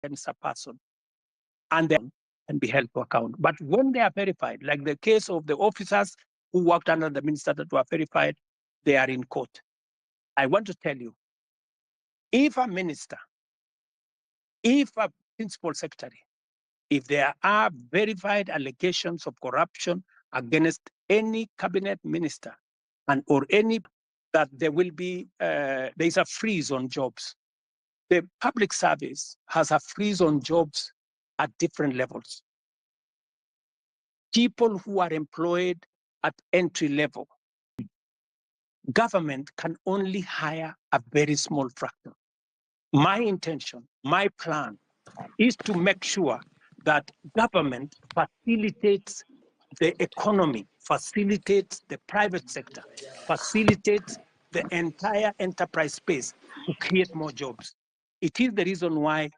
against a person and then can be held to account. But when they are verified, like the case of the officers who worked under the minister that were verified, they are in court. I want to tell you, if a minister, if a principal secretary, if there are verified allegations of corruption against any cabinet minister and or any, that there will be, there is a freeze on jobs. The public service has a freeze on jobs at different levels. People who are employed at entry level, government can only hire a very small fraction. My intention, my plan is to make sure that government facilitates the economy, facilitates the private sector, facilitates the entire enterprise space to create more jobs. It is the reason why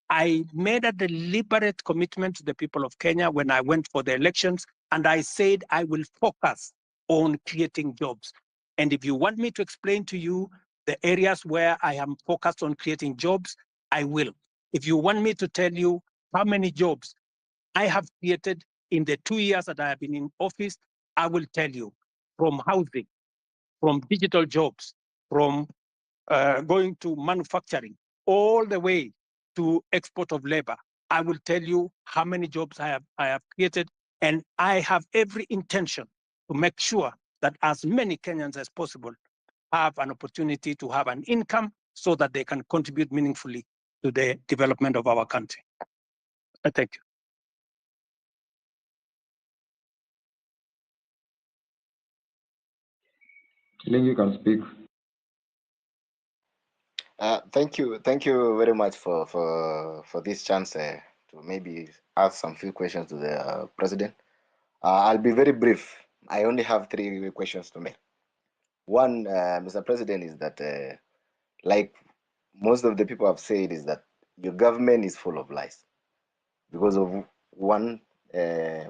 I made a deliberate commitment to the people of Kenya when I went for the elections, and I said I will focus on creating jobs. And if you want me to explain to you the areas where I am focused on creating jobs, I will. If you want me to tell you how many jobs I have created in the 2 years that I have been in office, I will tell you, from housing, from digital jobs, from going to manufacturing, all the way to export of labor. I will tell you how many jobs I have created, and I have every intention to make sure that as many Kenyans as possible have an opportunity to have an income so that they can contribute meaningfully to the development of our country. Thank you. Ling, you can speak. Thank you very much for this chance to maybe ask some few questions to the president. I'll be very brief. I only have 3 questions to make. One, Mr. President, is that like most of the people have said, is that your government is full of lies because of one. I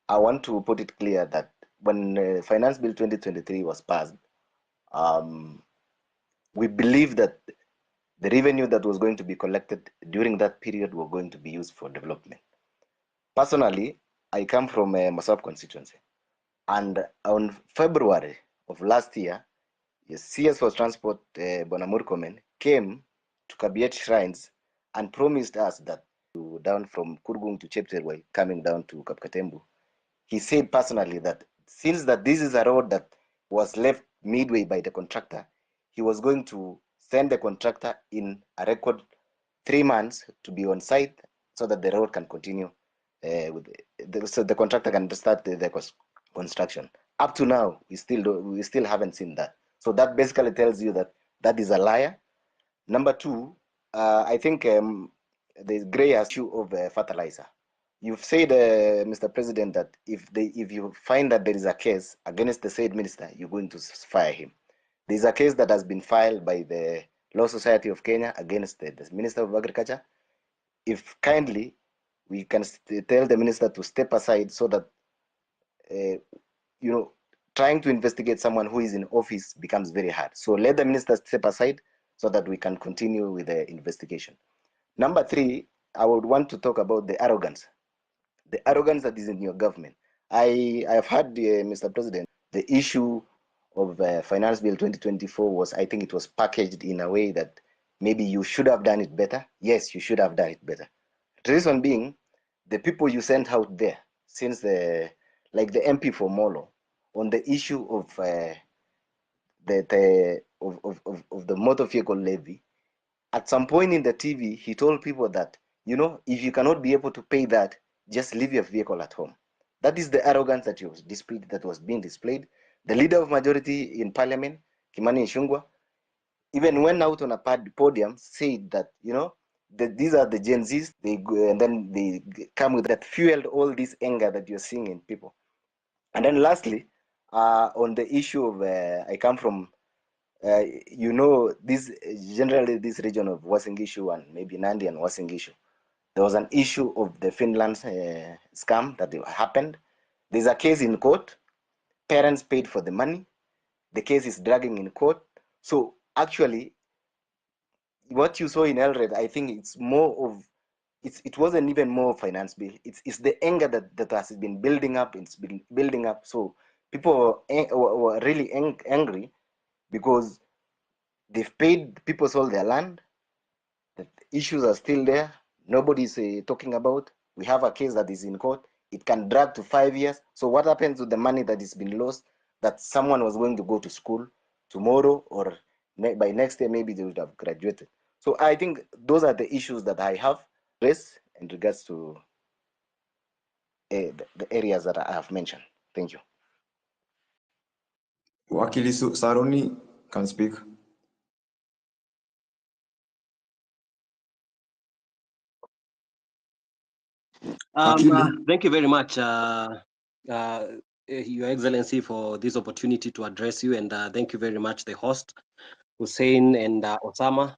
want to put it clear that when Finance Bill 2023 was passed, we believe that the revenue that was going to be collected during that period were going to be used for development. Personally, I come from a Masab constituency, and on February of last year, the CS for Transport, Bonamur Komen, came to Kabiet Shrines and promised us that down from Kurgung to Chepterway, coming down to Kapkatembu, he said personally that since that this is a road that was left midway by the contractor, he was going to send the contractor in a record 3 months to be on site so that the road can continue so the contractor can start the construction. Up to now, we still haven't seen that. So that basically tells you that that is a liar. Number 2, I think the gray issue of fertilizer. You've said, Mr. President, that if you find that there is a case against the said minister, you're going to fire him. There is a case that has been filed by the Law Society of Kenya against the Minister of Agriculture. If kindly, we can tell the minister to step aside so that, trying to investigate someone who is in office becomes very hard. So let the minister step aside so that we can continue with the investigation. Number 3, I would want to talk about the arrogance that is in your government. I have heard, Mr. President, the issue of Finance Bill 2024 was, I think it was packaged in a way that maybe you should have done it better. Yes, you should have done it better. The reason being, the people you sent out there, since like the MP for Molo, on the issue of the motor vehicle levy, at some point in the TV, he told people that, if you cannot be able to pay that, just leave your vehicle at home. That is the arrogance that was being displayed. The leader of majority in parliament, Kimani Ichung'wah, even went out on a podium, said that, these are the Gen Zs, they go, and then they come with that fueled all this anger that you're seeing in people. And then lastly, on the issue of, I come from, generally this region of Uasin Gishu and maybe Nandi and Uasin Gishu, there was an issue of the Finland scam that happened. There's a case in court. Parents paid for the money. The case is dragging in court. So actually, what you saw in Elred, I think it's more of it wasn't even more finance bill. It's the anger that has been building up. It's been building up. So people were really angry because they've paid, people sold their land. The issues are still there. Nobody's talking about. We have a case that is in court. It can drag to 5 years. So what happens with the money that is been lost, that someone was going to go to school tomorrow, or by next year maybe they would have graduated? So I think those are the issues that I have raised in regards to the areas that I have mentioned. Thank you. Wakili Saruni can speak. Thank you very much, Your Excellency, for this opportunity to address you, and thank you very much, the host, Hussein and Osama.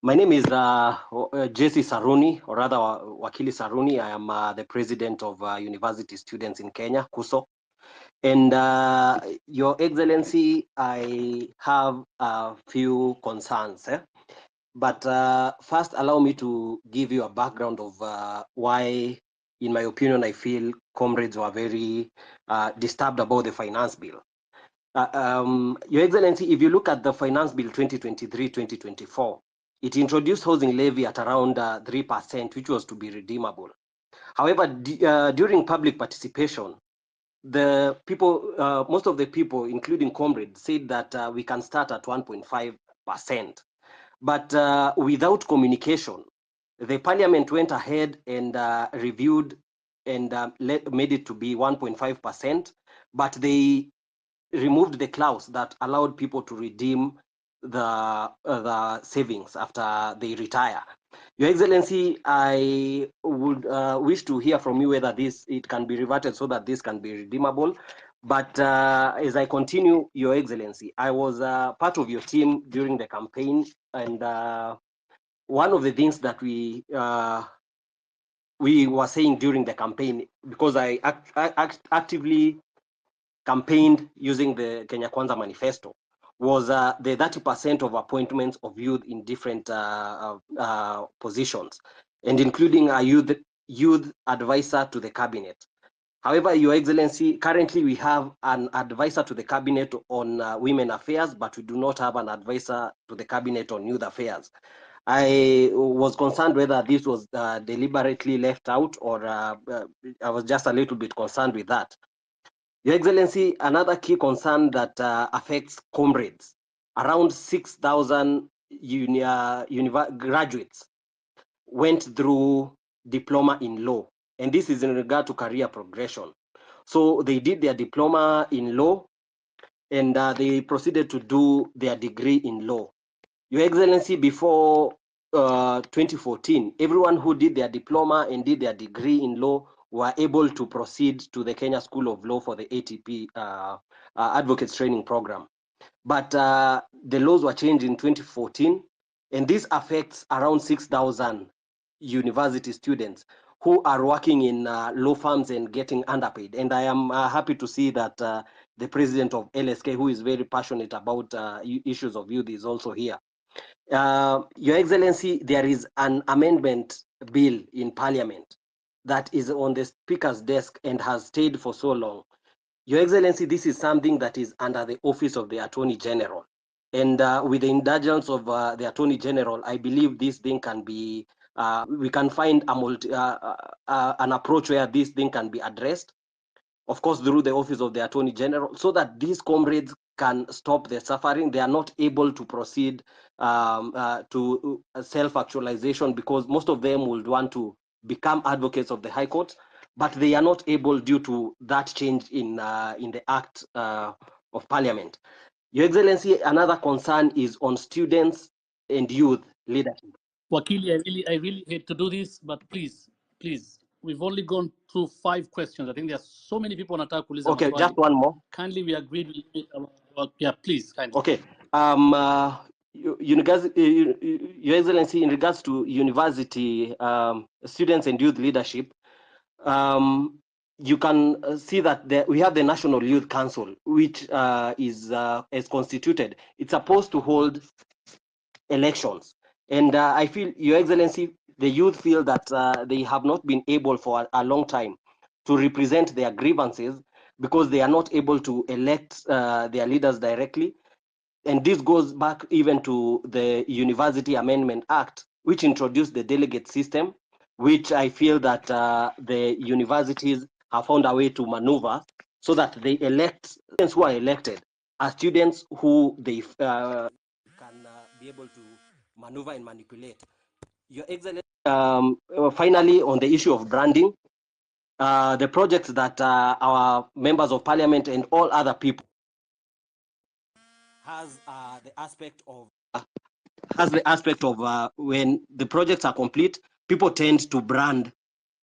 My name is Jesse Saruni, or rather Wakili Saruni. I am the president of University Students in Kenya, KUSO. And Your Excellency, I have a few concerns. But first, allow me to give you a background of why, in my opinion, I feel comrades were very disturbed about the finance bill. Your Excellency, if you look at the finance bill 2023-2024, it introduced housing levy at around 3%, which was to be redeemable. However, during public participation, the people, most of the people, including comrades, said that we can start at 1.5%. But without communication, the parliament went ahead and reviewed and made it to be 1.5%, but they removed the clause that allowed people to redeem the savings after they retire. Your Excellency, I would wish to hear from you whether it can be reverted so that this can be redeemable. But as I continue, Your Excellency, I was part of your team during the campaign, and one of the things that we were saying during the campaign, because I actively campaigned using the Kenya Kwanza manifesto, was the 30% of appointments of youth in different positions, and including a youth advisor to the cabinet. However, Your Excellency, currently we have an advisor to the cabinet on women affairs, but we do not have an advisor to the cabinet on youth affairs. I was concerned whether this was deliberately left out, or I was just a little bit concerned with that. Your Excellency, another key concern that affects comrades, around 6,000 graduates went through diploma in law, and this is in regard to career progression. So they did their diploma in law, and they proceeded to do their degree in law. Your Excellency, before 2014, everyone who did their diploma and did their degree in law were able to proceed to the Kenya School of Law for the ATP Advocates Training Program. But the laws were changed in 2014, and this affects around 6,000 university students who are working in law firms and getting underpaid. And I am happy to see that the president of LSK, who is very passionate about issues of youth, is also here. Your Excellency, there is an amendment bill in Parliament that is on the Speaker's desk and has stayed for so long. Your Excellency, this is something that is under the office of the Attorney General. And with the indulgence of the Attorney General, I believe this thing can be, we can find an approach where this thing can be addressed, of course, through the office of the Attorney General, so that these comrades can stop their suffering. They are not able to proceed to self-actualization, because most of them would want to become advocates of the High Court, but they are not able due to that change in the Act of Parliament. Your Excellency, another concern is on students and youth leadership. Wakili, I really hate to do this, but please, we've only gone through 5 questions. I think there are so many people on attack. Okay, just one more. Kindly, we agreed. Yeah, please, kindly. Okay. Your Excellency, in regards to university students and youth leadership, you can see that we have the National Youth Council, which is constituted. It's supposed to hold elections. And I feel, Your Excellency, the youth feel that they have not been able for a long time to represent their grievances because they are not able to elect their leaders directly. And this goes back even to the University Amendment Act, which introduced the delegate system, which I feel that the universities have found a way to maneuver so that they elect students who are elected are students who they can be able to maneuver and manipulate. Your Excellency, finally, on the issue of branding, the projects that our members of parliament and all other people has the aspect of when the projects are complete, people tend to brand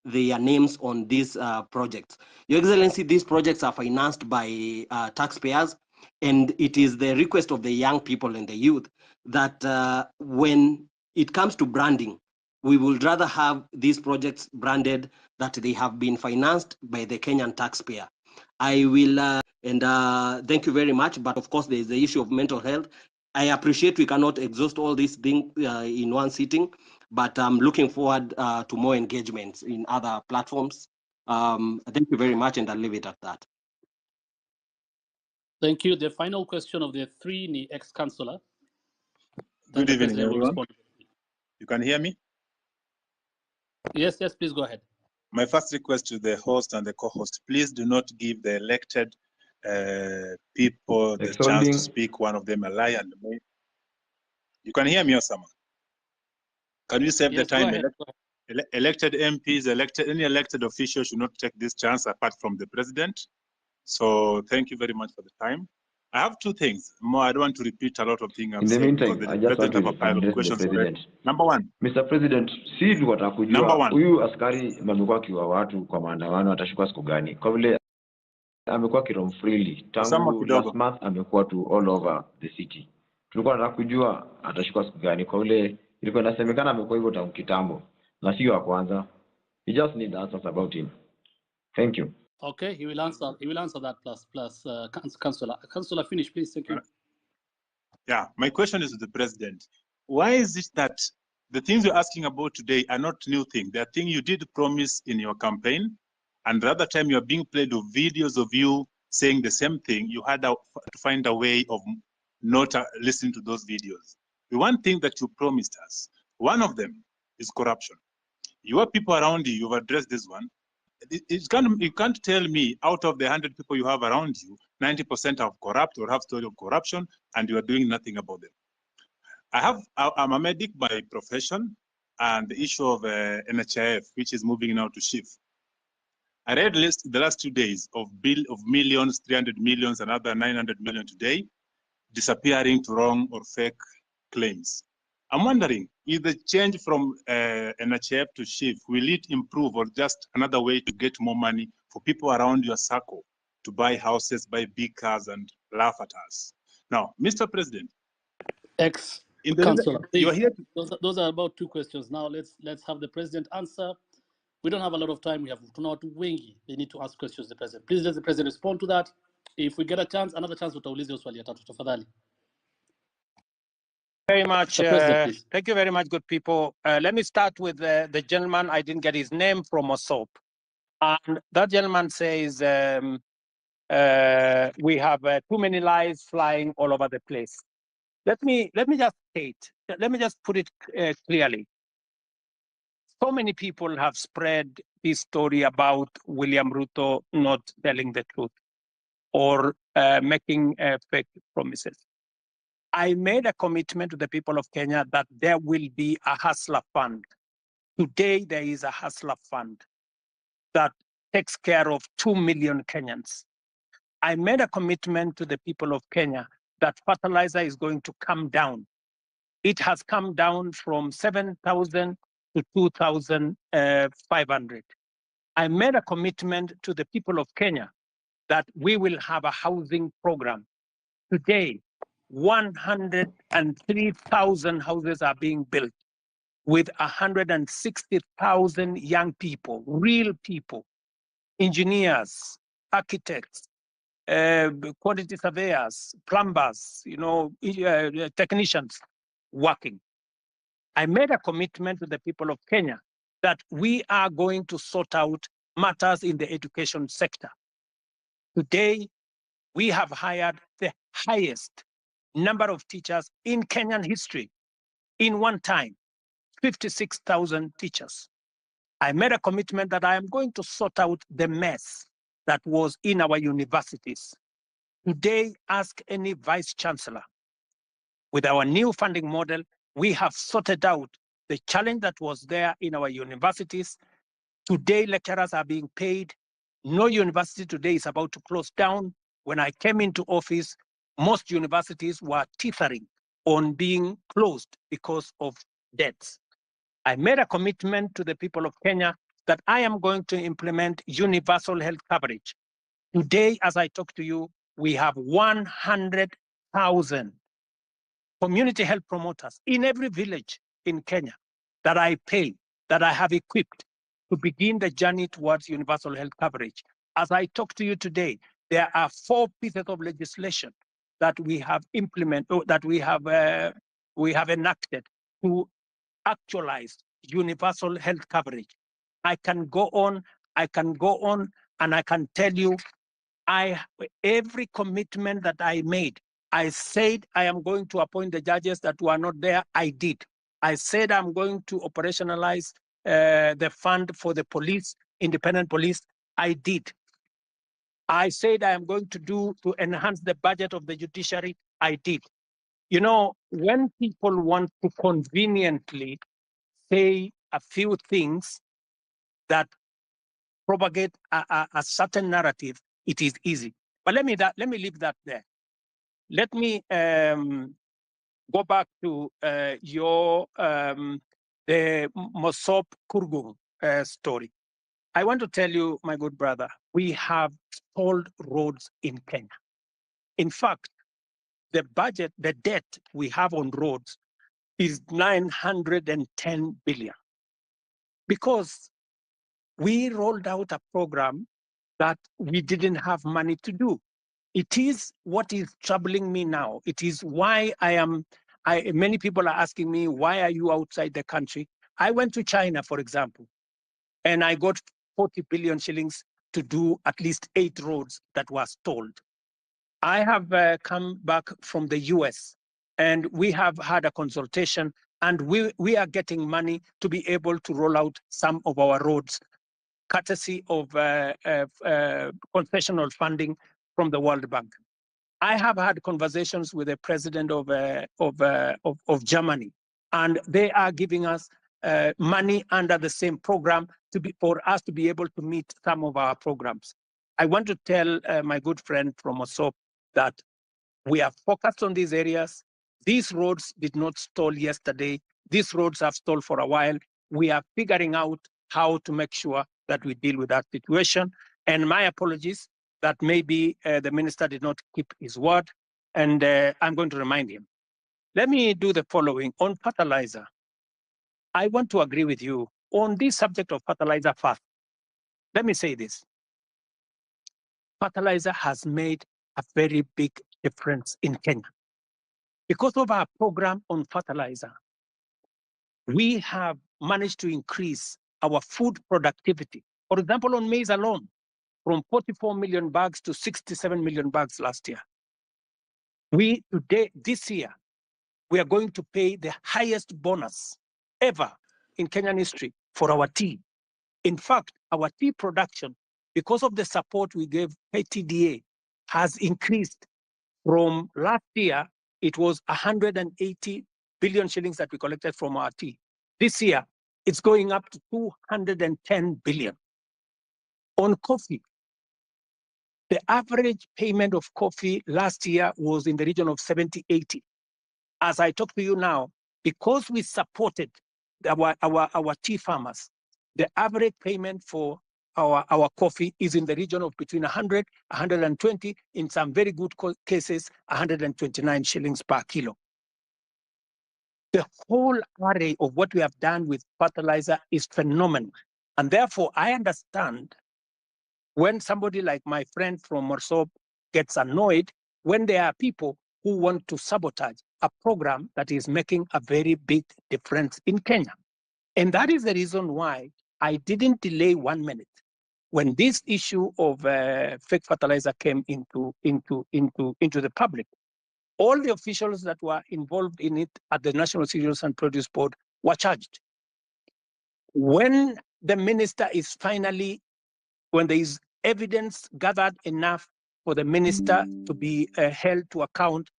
their names on these projects. Your Excellency, these projects are financed by taxpayers, and it is the request of the young people and the youth that when it comes to branding, we would rather have these projects branded that they have been financed by the Kenyan taxpayer. I will, thank you very much. But of course, there is the issue of mental health. I appreciate we cannot exhaust all these things in one sitting, but I'm looking forward to more engagements in other platforms. Thank you very much, and I'll leave it at that. Thank you. The final question of the three, the ex-councillor. Good evening, everyone. You can hear me? Yes, please go ahead. My first request to the host and the co-host, please do not give the elected people the chance to speak, one of them a lie and me. You can hear me, Osama? Can you save the time? Elected MPs, any elected official should not take this chance apart from the president. So thank you very much for the time. I have two things more. I don't want to repeat a lot of things. In the meantime, I just want to address the president. Number one. Mr. President, si tunataka kujua huyu askari amekuwa akiwa watu kwa maandamano atashukua siku gani? Kwa vile amekuwa kirom freely tangu last month, amekuwa to all over the city. Tulikuwa tunataka kujua atashukua siku gani, kwa vile ilikuwa inasemekana amekuwa hivyo tangu kitambo na sio wa kwanza. We just need answers about him. Thank you. Okay, he will answer. He will answer that. Plus, Councillor. Councillor, finish, please. Thank you. Yeah, my question is to the president. Why is it that the things you're asking about today are not new things? They are things you did promise in your campaign, and the other time you are being played with videos of you saying the same thing. You had to find a way of not listening to those videos. The one thing that you promised us, one of them is corruption. Your people around you, you've addressed this one. You can't tell me out of the 100 people you have around you, 90% are corrupt or have story of corruption, and you are doing nothing about them. I'm a medic by profession, and the issue of NHIF, which is moving now to shift. I read the last 2 days of millions, 300 millions, another 900 million today, disappearing to wrong or fake claims. I'm wondering, if the change from NHIF to shift, will it improve or just another way to get more money for people around your circle to buy houses, buy big cars, and laugh at us? Now, Mr. President, Councillor, you are here. Those are about two questions. Now let's have the president answer. We don't have a lot of time. We have not wingy. They need to ask questions to the president. Please let the president respond to that. If we get a chance, another chance, utauliza swali ya tatu tafadhali. Very much. Thank you very much, good people. Let me start with the gentleman. I didn't get his name, from Osop. And that gentleman says, we have too many lies flying all over the place. Let me just state, let me just put it clearly. So many people have spread this story about William Ruto not telling the truth or making fake promises. I made a commitment to the people of Kenya that there will be a hustler fund. Today, there is a hustler fund that takes care of 2 million Kenyans. I made a commitment to the people of Kenya that fertilizer is going to come down. It has come down from 7,000 to 2,500. I made a commitment to the people of Kenya that we will have a housing program. Today, 103,000 houses are being built with 160,000 young people, real people, engineers, architects, quantity surveyors, plumbers, technicians. working. I made a commitment to the people of Kenya that we are going to sort out matters in the education sector. Today, we have hired the highest number of teachers in Kenyan history in one time, 56,000 teachers. I made a commitment that I am going to sort out the mess that was in our universities. Today, ask any vice chancellor. With our new funding model, we have sorted out the challenge that was there in our universities. Today, lecturers are being paid. No university today is about to close down. When I came into office, most universities were teetering on being closed because of debts. I made a commitment to the people of Kenya that I am going to implement universal health coverage. Today, as I talk to you, we have 100,000 community health promoters in every village in Kenya that I pay, that I have equipped to begin the journey towards universal health coverage. As I talk to you today, there are 4 pieces of legislation that we have implemented, that we have enacted to actualize universal health coverage. I can go on, and I can tell you, every commitment that I made, I said I am going to appoint the judges that were not there, I did. I said I'm going to operationalize the fund for the police, independent police, I did. I said I am going to enhance the budget of the judiciary, I did. You know, when people want to conveniently say a few things that propagate a certain narrative, it is easy. But let me leave that there. Let me go back to the Mosop Kurgung story. I want to tell you, my good brother, we have stalled roads in Kenya. In fact, the budget, the debt we have on roads is 910 billion. Because we rolled out a program that we didn't have money to do. It is what is troubling me now. It is why many people are asking me, why are you outside the country? I went to China, for example, and I got 40 billion shillings to do at least 8 roads that were stalled. I have come back from the US, and we have had a consultation, and we are getting money to be able to roll out some of our roads, courtesy of concessional funding from the World Bank. I have had conversations with the president of Germany, and they are giving us money under the same program for us to be able to meet some of our programs. I want to tell my good friend from Osop that we are focused on these areas. These roads did not stall yesterday. These roads have stalled for a while. We are figuring out how to make sure that we deal with that situation. And my apologies that maybe the minister did not keep his word, and I'm going to remind him. Let me do the following. On fertilizer, I want to agree with you on this subject of fertilizer first. Let me say this. Fertilizer has made a very big difference in Kenya. Because of our program on fertilizer, we have managed to increase our food productivity. For example, on maize alone, from 44 million bags to 67 million bags last year. This year, we are going to pay the highest bonus ever in Kenyan history for our tea. In fact, our tea production, because of the support we gave KTDA, has increased from last year. It was 180 billion shillings that we collected from our tea. This year, it's going up to 210 billion. On coffee, the average payment of coffee last year was in the region of 70-80. As I talk to you now, because we supported our tea farmers, the average payment for our coffee is in the region of between 100, 120, in some very good cases, 129 shillings per kilo. The whole array of what we have done with fertilizer is phenomenal. And therefore, I understand when somebody like my friend from Morsop gets annoyed when there are people who want to sabotage. a program that is making a very big difference in Kenya. And that is the reason why I didn't delay 1 minute. When this issue of fake fertilizer came into the public, all the officials that were involved in it at the National Cereals and Produce Board were charged. When the minister is finally, when there is evidence gathered enough for the minister to be held to account,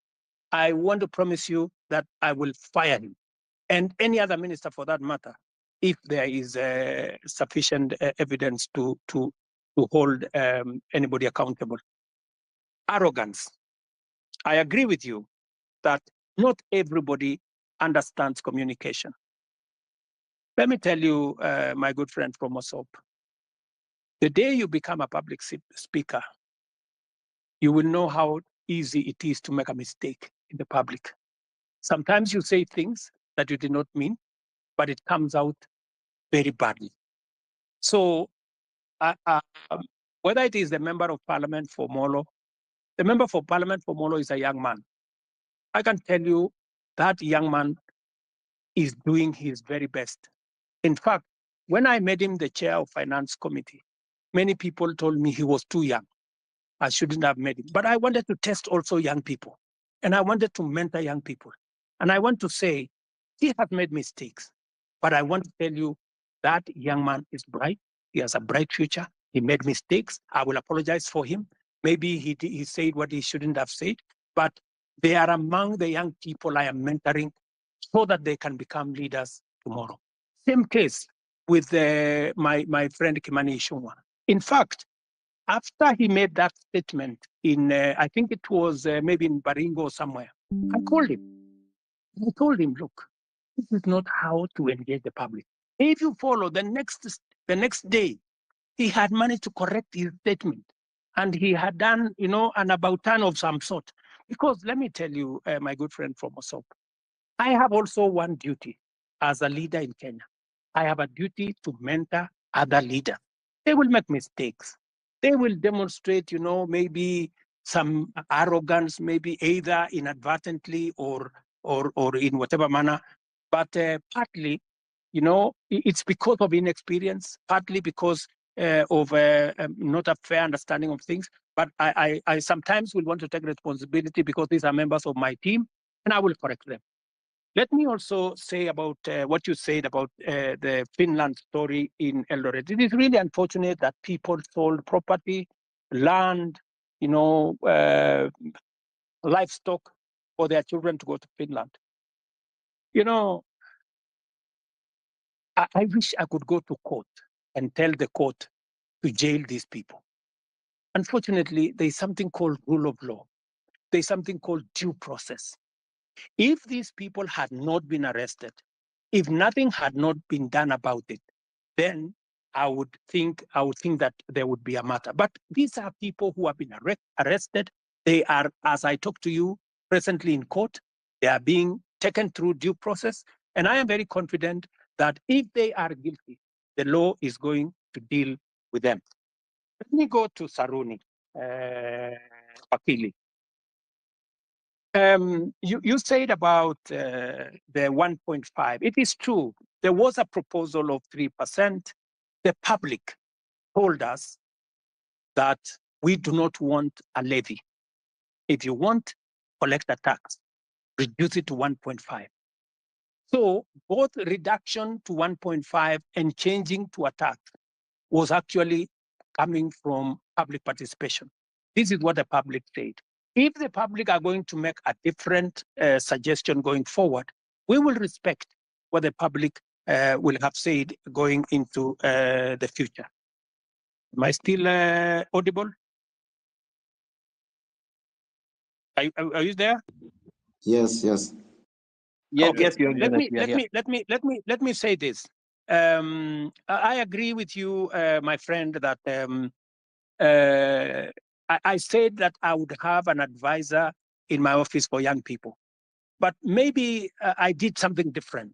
I want to promise you that I will fire him and any other minister for that matter, if there is sufficient evidence to hold anybody accountable. Arrogance. I agree with you that not everybody understands communication. Let me tell you, my good friend from Mosop, the day you become a public speaker, you will know how easy it is to make a mistake in the public. Sometimes you say things that you did not mean, but it comes out very badly. So whether it is the member of parliament for Molo, the member for parliament for Molo is a young man. I can tell you that young man is doing his very best. In fact, when I made him the chair of finance committee, many people told me he was too young. I shouldn't have made him. But I wanted to test also young people. And I wanted to mentor young people. And I want to say, he has made mistakes. But I want to tell you that young man is bright. He has a bright future. He made mistakes. I will apologize for him. Maybe he said what he shouldn't have said. But they are among the young people I am mentoring so that they can become leaders tomorrow. Same case with my friend Kimani Ichung'wah. In fact, after he made that statement in, I think it was maybe in Baringo or somewhere, I called him. I told him, look, this is not how to engage the public. If you follow the next day, he had managed to correct his statement. And he had done, an about turn of some sort. Because let me tell you, my good friend from Mosop, I have also one duty as a leader in Kenya. I have a duty to mentor other leaders. They will make mistakes. They will demonstrate, maybe some arrogance, maybe either inadvertently or in whatever manner. But partly, it's because of inexperience, partly because of not a fair understanding of things. But I sometimes will want to take responsibility because these are members of my team, and I will correct them. Let me also say about what you said about the Finland story in Eldoret. It is really unfortunate that people sold property, land, livestock for their children to go to Finland. I wish I could go to court and tell the court to jail these people. Unfortunately, there's something called rule of law. There's something called due process. If these people had not been arrested, if nothing had not been done about it, then I would think that there would be a matter. But these are people who have been arrested. They are, as I talk to you, presently in court. They are being taken through due process. And I am very confident that if they are guilty, the law is going to deal with them. Let me go to Saruni, Wakili. You said about the 1.5. It is true. There was a proposal of 3%. The public told us that we do not want a levy. If you want, collect a tax, reduce it to 1.5. So both reduction to 1.5 and changing to a tax was actually coming from public participation. This is what the public said. If the public are going to make a different suggestion going forward, we will respect what the public will have said going into the future. Am I still audible? Are you there? Yes. Yes, Okay. yes, Let me say this. I agree with you, my friend, that I said that I would have an advisor in my office for young people. But maybe I did something different.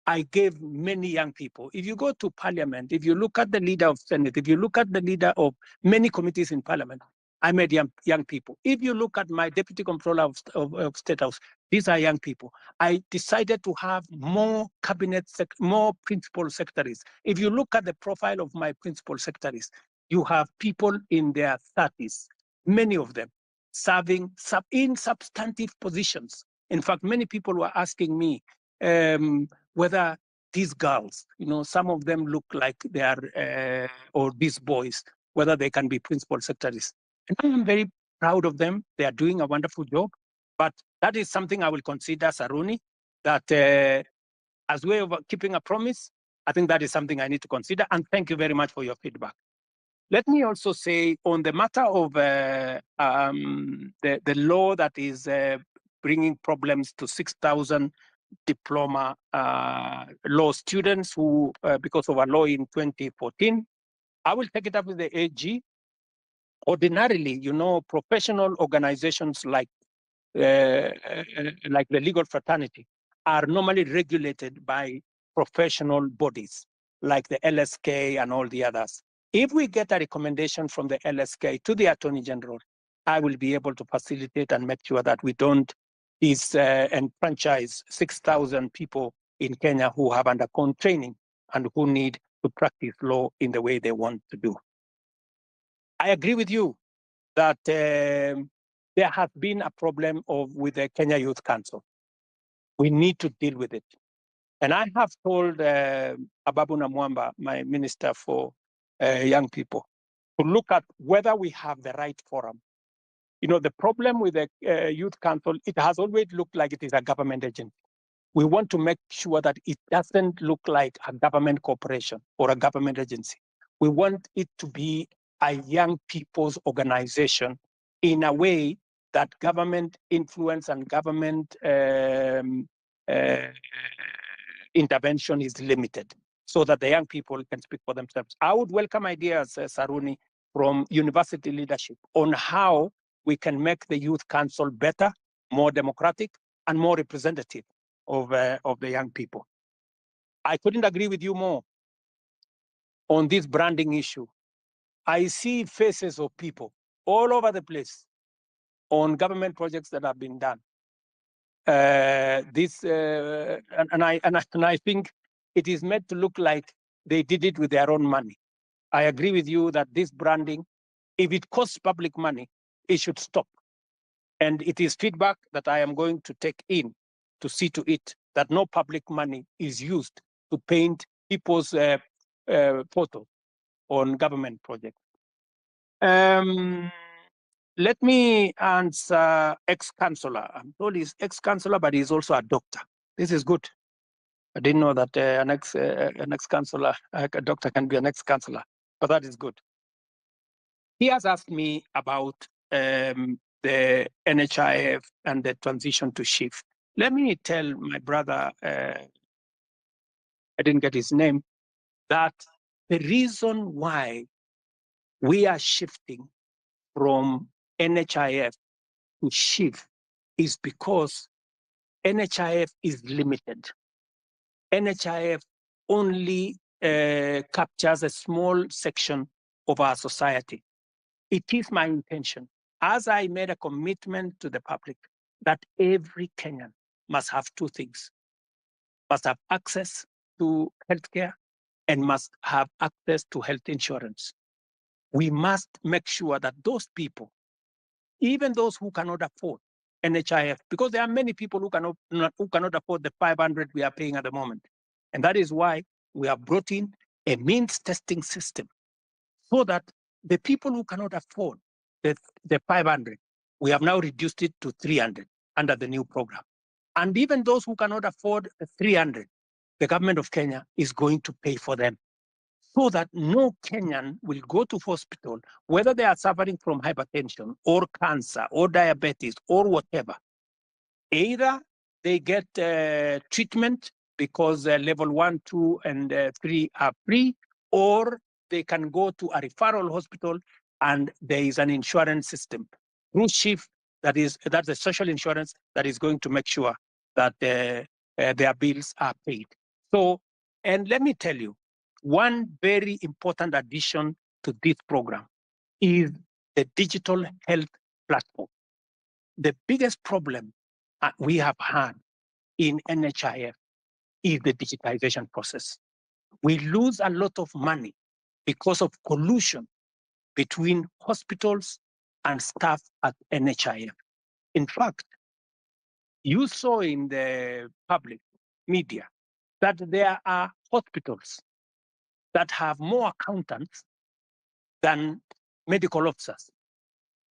I gave many young people. If you go to parliament, if you look at the leader of Senate, if you look at the leader of many committees in parliament, I made young people. If you look at my deputy controller of State House, these are young people. I decided to have more more principal secretaries. If you look at the profile of my principal secretaries, you have people in their 30s, many of them serving in substantive positions. In fact, many people were asking me whether these girls, some of them look like they are, or these boys, whether they can be principal secretaries. And I am very proud of them. They are doing a wonderful job. But that is something I will consider, Saruni, that as way of keeping a promise, I think that is something I need to consider. And thank you very much for your feedback. Let me also say on the matter of the law that is bringing problems to 6,000 diploma law students who, because of a law in 2014, I will take it up with the AG. Ordinarily, professional organizations like the legal fraternity are normally regulated by professional bodies like the LSK and all the others. If we get a recommendation from the LSK to the Attorney General, I will be able to facilitate and make sure that we don't enfranchise 6,000 people in Kenya who have undergone training and who need to practice law in the way they want to do. I agree with you that there has been a problem with the Kenya Youth Council. We need to deal with it. And I have told Ababu Namwamba, my minister for young people, to look at whether we have the right forum. The problem with the Youth Council, it has always looked like it is a government agency. We want to make sure that it doesn't look like a government corporation or a government agency. We want it to be a young people's organization in a way that government influence and government intervention is limited so that the young people can speak for themselves. I would welcome ideas, Saruni, from university leadership on how we can make the Youth Council better, more democratic, and more representative of the young people. I couldn't agree with you more on this branding issue. I see faces of people all over the place on government projects that have been done. And I think it is made to look like they did it with their own money. I agree with you that this branding, if it costs public money, it should stop. And it is feedback that I am going to take in to see to it that no public money is used to paint people's photos on government projects. Let me answer ex-councillor. I'm told he's ex-councillor, but he's also a doctor. This is good. I didn't know that an ex-councillor, a doctor can be an ex-councillor, but that is good. He has asked me about the NHIF and the transition to shift. Let me tell my brother, I didn't get his name, that the reason why we are shifting from NHIF to shift is because NHIF is limited. NHIF only captures a small section of our society. It is my intention, as I made a commitment to the public, that every Kenyan must have two things: must have access to healthcare and must have access to health insurance. We must make sure that those people, even those who cannot afford NHIF, because there are many people who cannot afford the 500 we are paying at the moment. And that is why we have brought in a means testing system so that the people who cannot afford the 500, we have now reduced it to 300 under the new program. And even those who cannot afford 300, the government of Kenya is going to pay for them, so that no Kenyan will go to hospital, whether they are suffering from hypertension or cancer or diabetes or whatever. Either they get treatment because level 1, 2, and 3 are free, or they can go to a referral hospital and there is an insurance system through SHIF, that's the social insurance that is going to make sure that their bills are paid. So, and let me tell you, one very important addition to this program is the digital health platform. The biggest problem we have had in NHIF is the digitization process. We lose a lot of money because of collusion between hospitals and staff at NHIF. In fact, you saw in the public media that there are hospitals that have more accountants than medical officers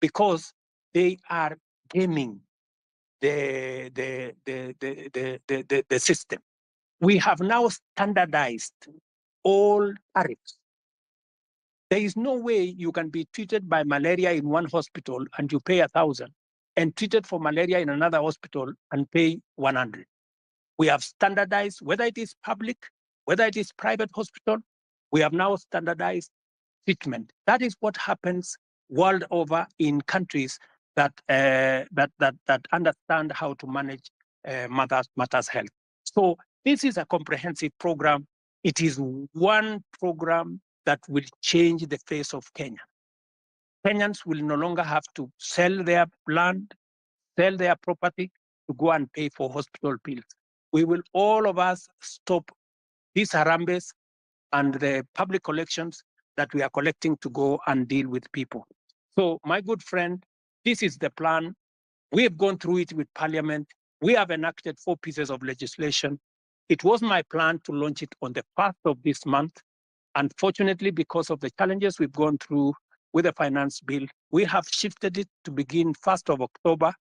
because they are gaming the system. We have now standardized all tariffs. There is no way you can be treated by malaria in one hospital and you pay 1,000 and treated for malaria in another hospital and pay 100. We have standardized, whether it is public, whether it is private hospital, we have now standardized treatment. That is what happens world over in countries that understand how to manage matters health. So this is a comprehensive program. It is one program that will change the face of Kenya. Kenyans will no longer have to sell their land, sell their property to go and pay for hospital bills. We will, all of us, stop these harambes and the public collections that we are collecting to go and deal with people. So, my good friend, this is the plan. We have gone through it with Parliament. We have enacted 4 pieces of legislation. It was my plan to launch it on the 1st of this month. Unfortunately, because of the challenges we've gone through with the finance bill, we have shifted it to begin 1st of October,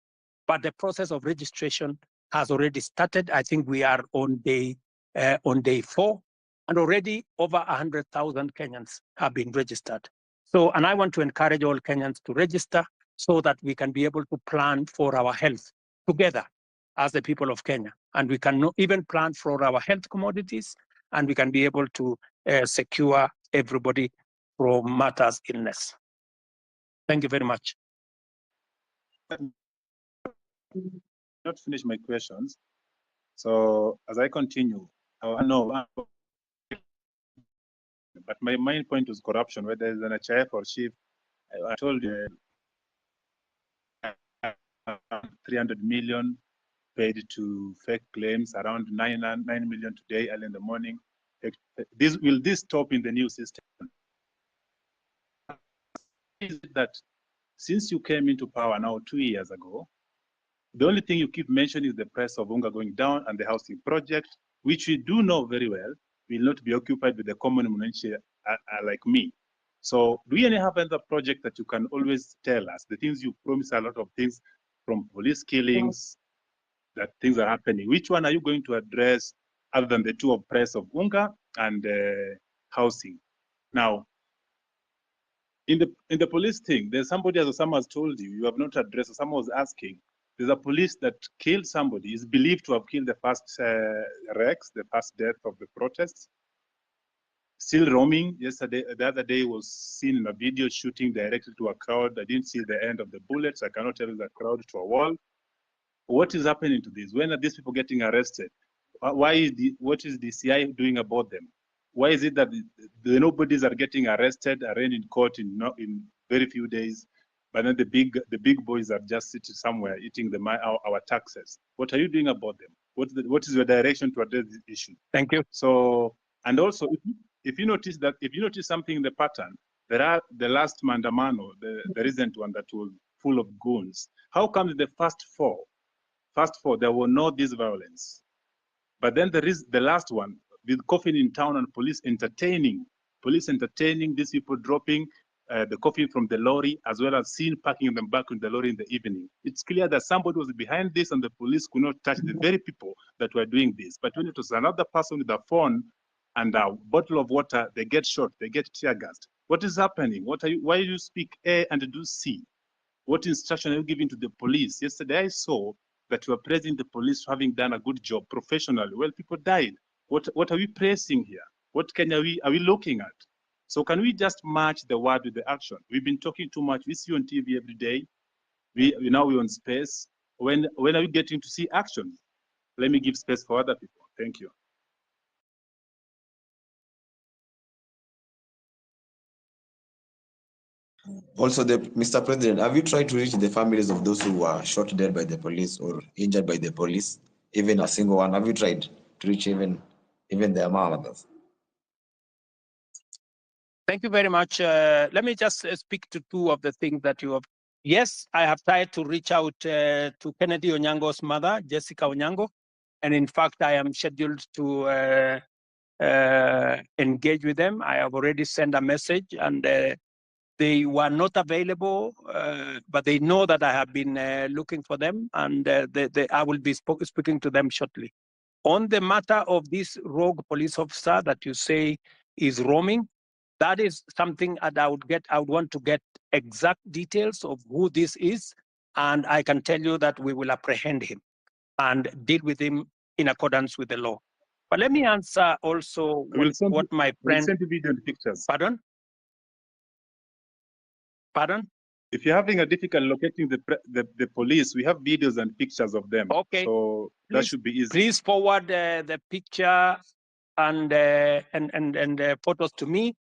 but the process of registration has already started. I think we are on day 4, and already over 100,000 Kenyans have been registered. So, and I want to encourage all Kenyans to register so that we can be able to plan for our health together as the people of Kenya. And we can even plan for our health commodities, and we can be able to secure everybody from matters illness. Thank you very much. Not finish my questions. So as I continue, I know, but my main point was corruption, whether it's an HIF or chief. I told you 300 million paid to fake claims, around 9 million today, early in the morning. Will this stop in the new system? Is that since you came into power now 2 years ago, the only thing you keep mentioning is the price of unga going down and the housing project, which we do know very well will not be occupied with the common mwananchi like me. So do you have another project that you can always tell us? The things you promise, a lot of things, from police killings, that things are happening. Which one are you going to address other than the two of price of unga and housing? Now, in the police thing, there's somebody, as someone has told you, you have not addressed, or someone was asking, there's a police that killed somebody, is believed to have killed the first Rex, the first death of the protests. Still roaming. Yesterday, the other day was seen in a video shooting directly to a crowd. I didn't see the end of the bullets. I cannot tell the crowd to a wall. What is happening to this? When are these people getting arrested? What is the CI doing about them? Why is it that the nobodies are getting arrested, arraigned in court in very few days, but then the big boys are just sitting somewhere eating our taxes? What are you doing about them? What is your direction to address this issue? Thank you. So, and also, if you notice something in the pattern, there are the last Mandamano, the recent one that was full of goons. How come in the first four, there were no this violence? But then there is the last one with coffin in town and police entertaining these people dropping the coffin from the lorry, as well as seen parking them back in the lorry in the evening. It's clear that somebody was behind this and the police could not touch the very people that were doing this. But when it was another person with a phone and a bottle of water, they get shot, they get tear gassed. What is happening? Why do you speak A and do C? What instruction are you giving to the police? Yesterday I saw that you are praising the police for having done a good job professionally. Well, people died. What are we praising here? What Kenya are we looking at? So can we just match the word with the action? We've been talking too much. We see you on TV every day. Now we're on space. When are we getting to see action? Let me give space for other people. Thank you. Also, Mr. President, have you tried to reach the families of those who were shot dead by the police or injured by the police? Even a single one? Have you tried to reach even their mothers? Thank you very much. Let me just speak to two of the things that you have. Yes, I have tried to reach out to Kennedy Onyango's mother, Jessica Onyango. And in fact, I am scheduled to engage with them. I have already sent a message, and they were not available, but they know that I have been looking for them, and I will be speaking to them shortly. On the matter of this rogue police officer that you say is roaming, that is something that I would want to get exact details of who this is, and I can tell you that we will apprehend him and deal with him in accordance with the law. But let me answer also what my friend... We'll send you video and pictures. Pardon? Pardon? If you're having a difficult locating the police, we have videos and pictures of them. Okay. So that should be easy. Please forward the picture and photos to me,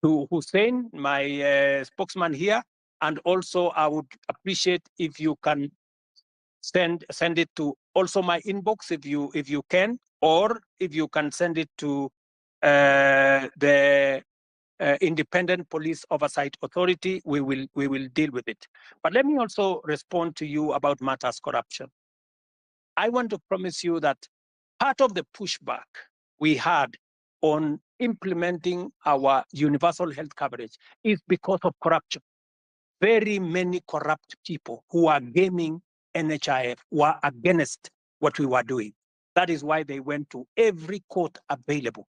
to Hussein, my spokesman here, and also I would appreciate if you can send it to also my inbox if you can, or if you can send it to the Independent Police Oversight Authority. We will deal with it. But let me also respond to you about matters corruption. I want to promise you that part of the pushback we had on implementing our universal health coverage is because of corruption. Very many corrupt people who are gaming NHIF were against what we were doing. That is why they went to every court available,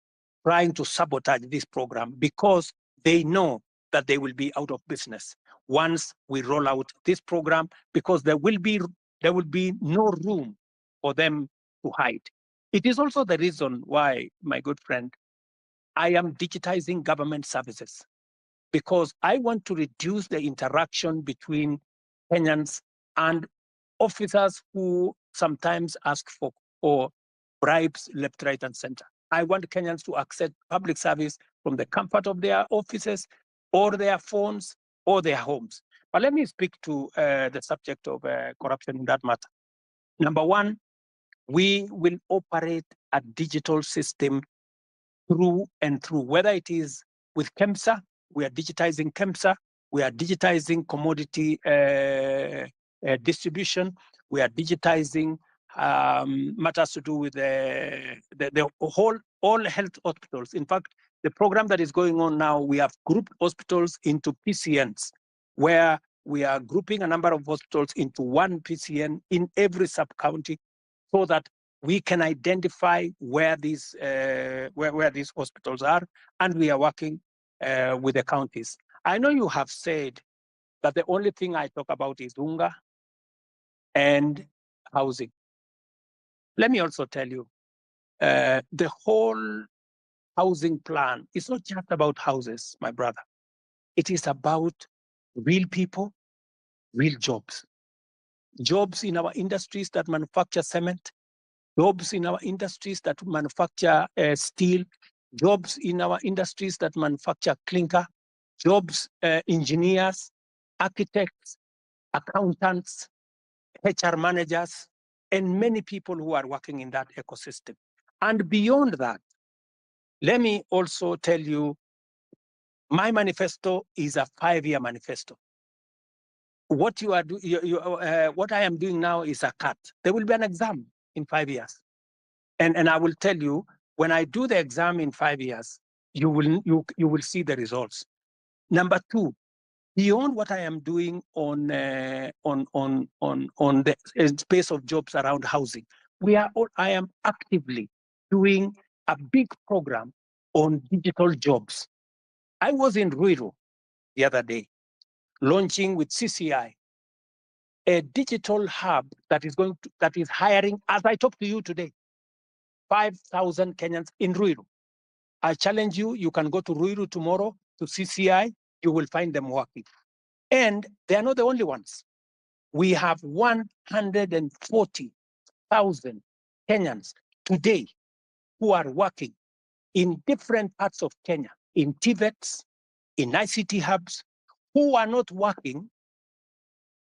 trying to sabotage this program, because they know that they will be out of business once we roll out this program, because there will be no room for them to hide. It is also the reason why, my good friend, I am digitizing government services, because I want to reduce the interaction between Kenyans and officers who sometimes ask for bribes left, right, and center. I want Kenyans to access public service from the comfort of their offices or their phones or their homes. But let me speak to the subject of corruption in that matter. Number one, we will operate a digital system through and through, whether it is with KEMSA, we are digitizing KEMSA, we are digitizing commodity distribution, we are digitizing matters to do with the all health hospitals. In fact, the program that is going on now, we have grouped hospitals into PCNs, where we are grouping a number of hospitals into one PCN in every sub-county, so that we can identify where these hospitals are, and we are working with the counties. I know you have said that the only thing I talk about is unga and housing. Let me also tell you, the whole housing plan is not just about houses, my brother. It is about real people, real jobs. Jobs in our industries that manufacture cement, jobs in our industries that manufacture steel, jobs in our industries that manufacture clinker, jobs, engineers, architects, accountants, HR managers, and many people who are working in that ecosystem. And beyond that, let me also tell you, my manifesto is a 5-year manifesto. What what I am doing now is a cut. There will be an exam in 5 years. And I will tell you, when I do the exam in 5 years, you will see the results. Number two, beyond what I am doing on the space of jobs around housing, I am actively doing a big program on digital jobs. I was in Ruto the other day, launching with CCI a digital hub that is hiring, as I talk to you today, 5,000 Kenyans in Ruiru. I challenge you, you can go to Ruiru tomorrow to CCI, you will find them working. And they are not the only ones. We have 140,000 Kenyans today who are working in different parts of Kenya, in TVETs, in ICT hubs, who are not working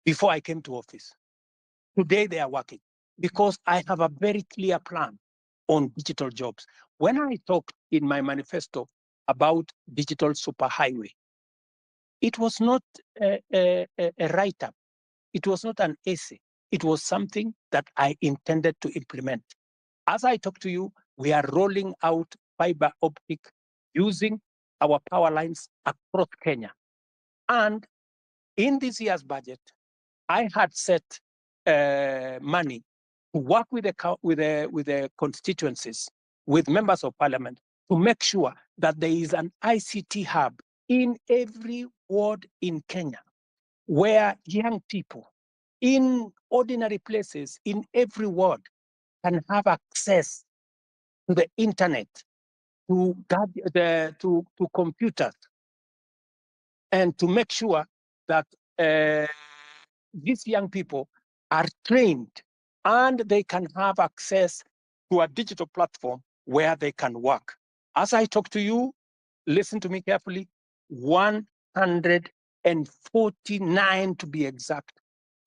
before I came to office. Today they are working because I have a very clear plan on digital jobs. When I talked in my manifesto about digital superhighway, it was not a write-up. It was not an essay. It was something that I intended to implement. As I talk to you, we are rolling out fiber optic using our power lines across Kenya. And in this year's budget, I had set money to work with the constituencies, with members of parliament, to make sure that there is an ICT hub in every ward in Kenya, where young people in ordinary places in every ward can have access to the internet, to computers, and to make sure that these young people are trained and they can have access to a digital platform where they can work. As I talk to you, listen to me carefully, 149 to be exact,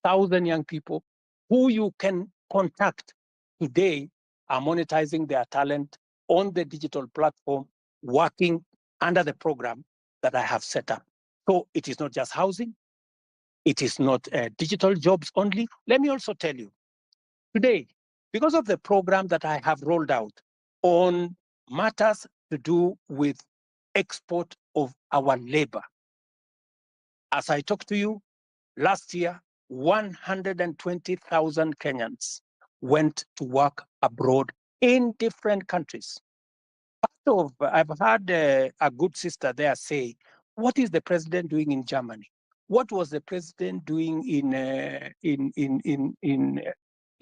1,000 young people who you can contact today are monetizing their talent on the digital platform, working under the program that I have set up. So it is not just housing, it is not digital jobs only. Let me also tell you, today, because of the program that I have rolled out on matters to do with export of our labor, as I talk to you, last year, 120,000 Kenyans went to work abroad in different countries. I've had a good sister there say, what is the president doing in Germany? What was the president doing in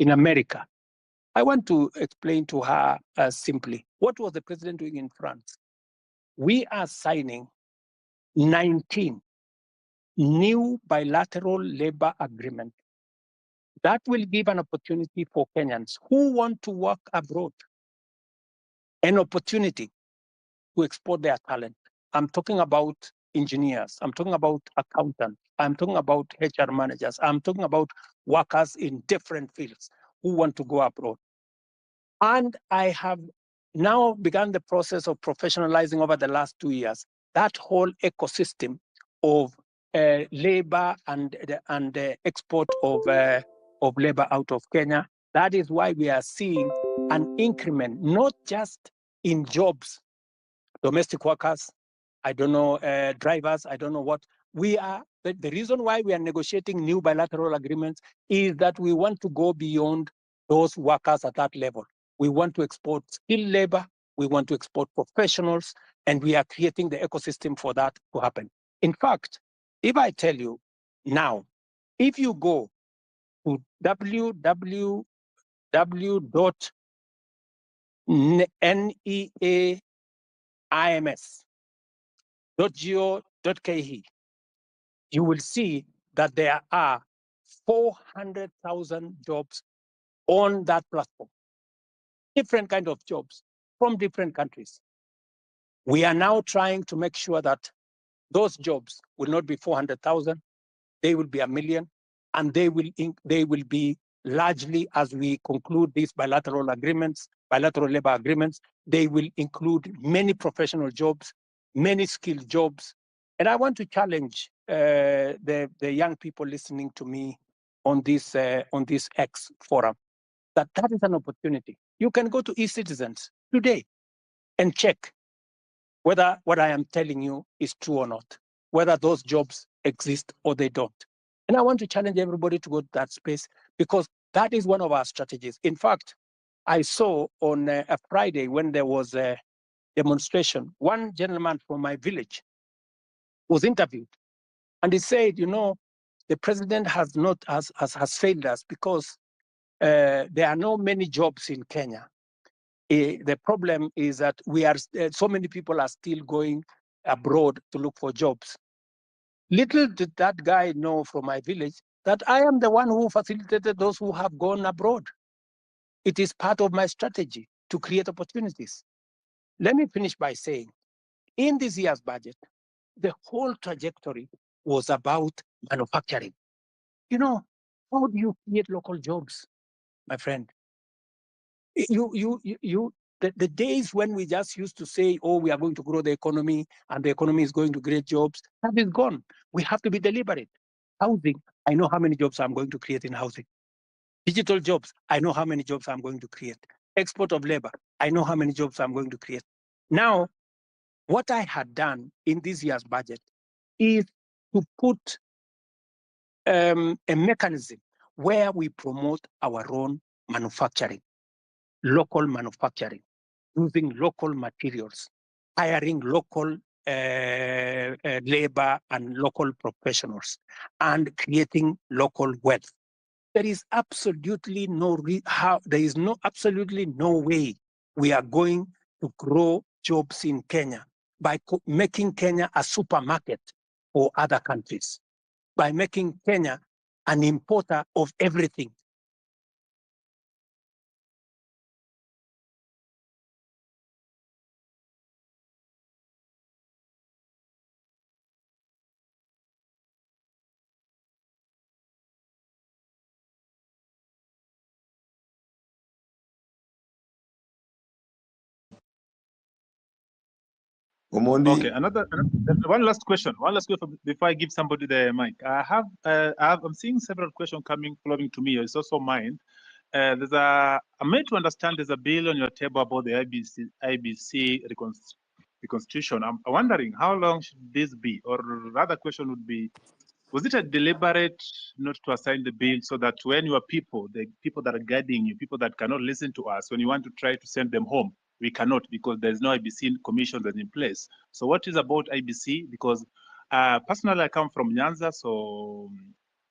America? I want to explain to her simply, what was the president doing in France? We are signing 19 new bilateral labor agreements that will give an opportunity for Kenyans who want to work abroad, an opportunity to export their talent. I'm talking about engineers, I'm talking about accountants, I'm talking about HR managers, I'm talking about workers in different fields who want to go abroad. And I have now begun the process of professionalizing over the last 2 years that whole ecosystem of labor and export of labor out of Kenya. That is why we are seeing an increment, not just in jobs, domestic workers, I don't know, drivers, I don't know what. We are, the reason why we are negotiating new bilateral agreements is that we want to go beyond those workers at that level. We want to export skilled labor, we want to export professionals, and we are creating the ecosystem for that to happen. In fact, if I tell you now, if you go to www.neaims.go.ke, you will see that there are 400,000 jobs on that platform. Different kind of jobs from different countries. We are now trying to make sure that those jobs will not be 400,000, they will be 1 million, and they will be largely, as we conclude these bilateral agreements, bilateral labor agreements, they will include many professional jobs, many skilled jobs. And I want to challenge the young people listening to me on this X forum, that is an opportunity. You can go to eCitizens today and check whether what I am telling you is true or not, whether those jobs exist or they don't. And I want to challenge everybody to go to that space, because that is one of our strategies. In fact, I saw on a Friday when there was a demonstration, one gentleman from my village was interviewed, and he said, you know, the president has failed us because there are not many jobs in Kenya. The problem is that so many people are still going abroad to look for jobs. Little did that guy know from my village that I am the one who facilitated those who have gone abroad. It is part of my strategy to create opportunities. Let me finish by saying, in this year's budget, the whole trajectory was about manufacturing. You know, how do you create local jobs, my friend? The days when we just used to say, oh, we are going to grow the economy and the economy is going to create jobs, that is gone. We have to be deliberate. Housing, I know how many jobs I'm going to create in housing. Digital jobs, I know how many jobs I'm going to create. Export of labor, I know how many jobs I'm going to create. Now, what I had done in this year's budget is to put a mechanism where we promote our own manufacturing, local manufacturing, using local materials, hiring local labor and local professionals, and creating local wealth. There is absolutely absolutely no way we are going to grow jobs in Kenya by making Kenya a supermarket for other countries, by making Kenya an importer of everything. Okay, one last question. One last question before I give somebody the mic. I'm seeing several questions flowing to me. It's also mine. I'm made to understand there's a bill on your table about the IBC reconstitution. I'm wondering how long should this be? Or rather question would be, was it a deliberate not to assign the bill so that when your people, the people that are guiding you, people that cannot listen to us, when you want to try to send them home, we cannot because there's no IBC commission that's in place. So what is about IBC? Because personally, I come from Nyanza,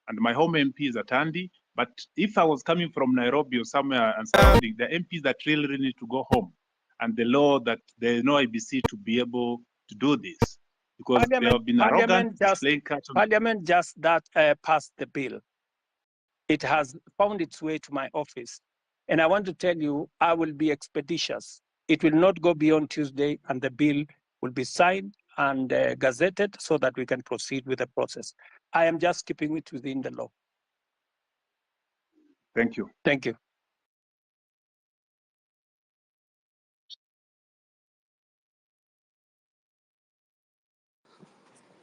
and my home MP is Atandi. But if I was coming from Nairobi or somewhere and surrounding, the MPs that really need to go home, and the law that there's no IBC to be able to do this. Because they have been arrogant, Parliament just passed the bill. It has found its way to my office. And I want to tell you, I will be expeditious. It will not go beyond Tuesday, and the bill will be signed and gazetted so that we can proceed with the process. I am just keeping it within the law. Thank you. Thank you.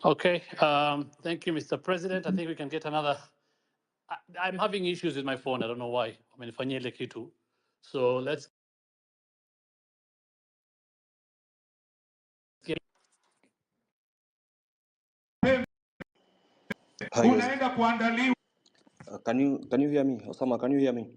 Okay, thank you, Mr. President. I think we can get another. I'm having issues with my phone. I don't know why. So let's get. Can you hear me? Osama, can you hear me?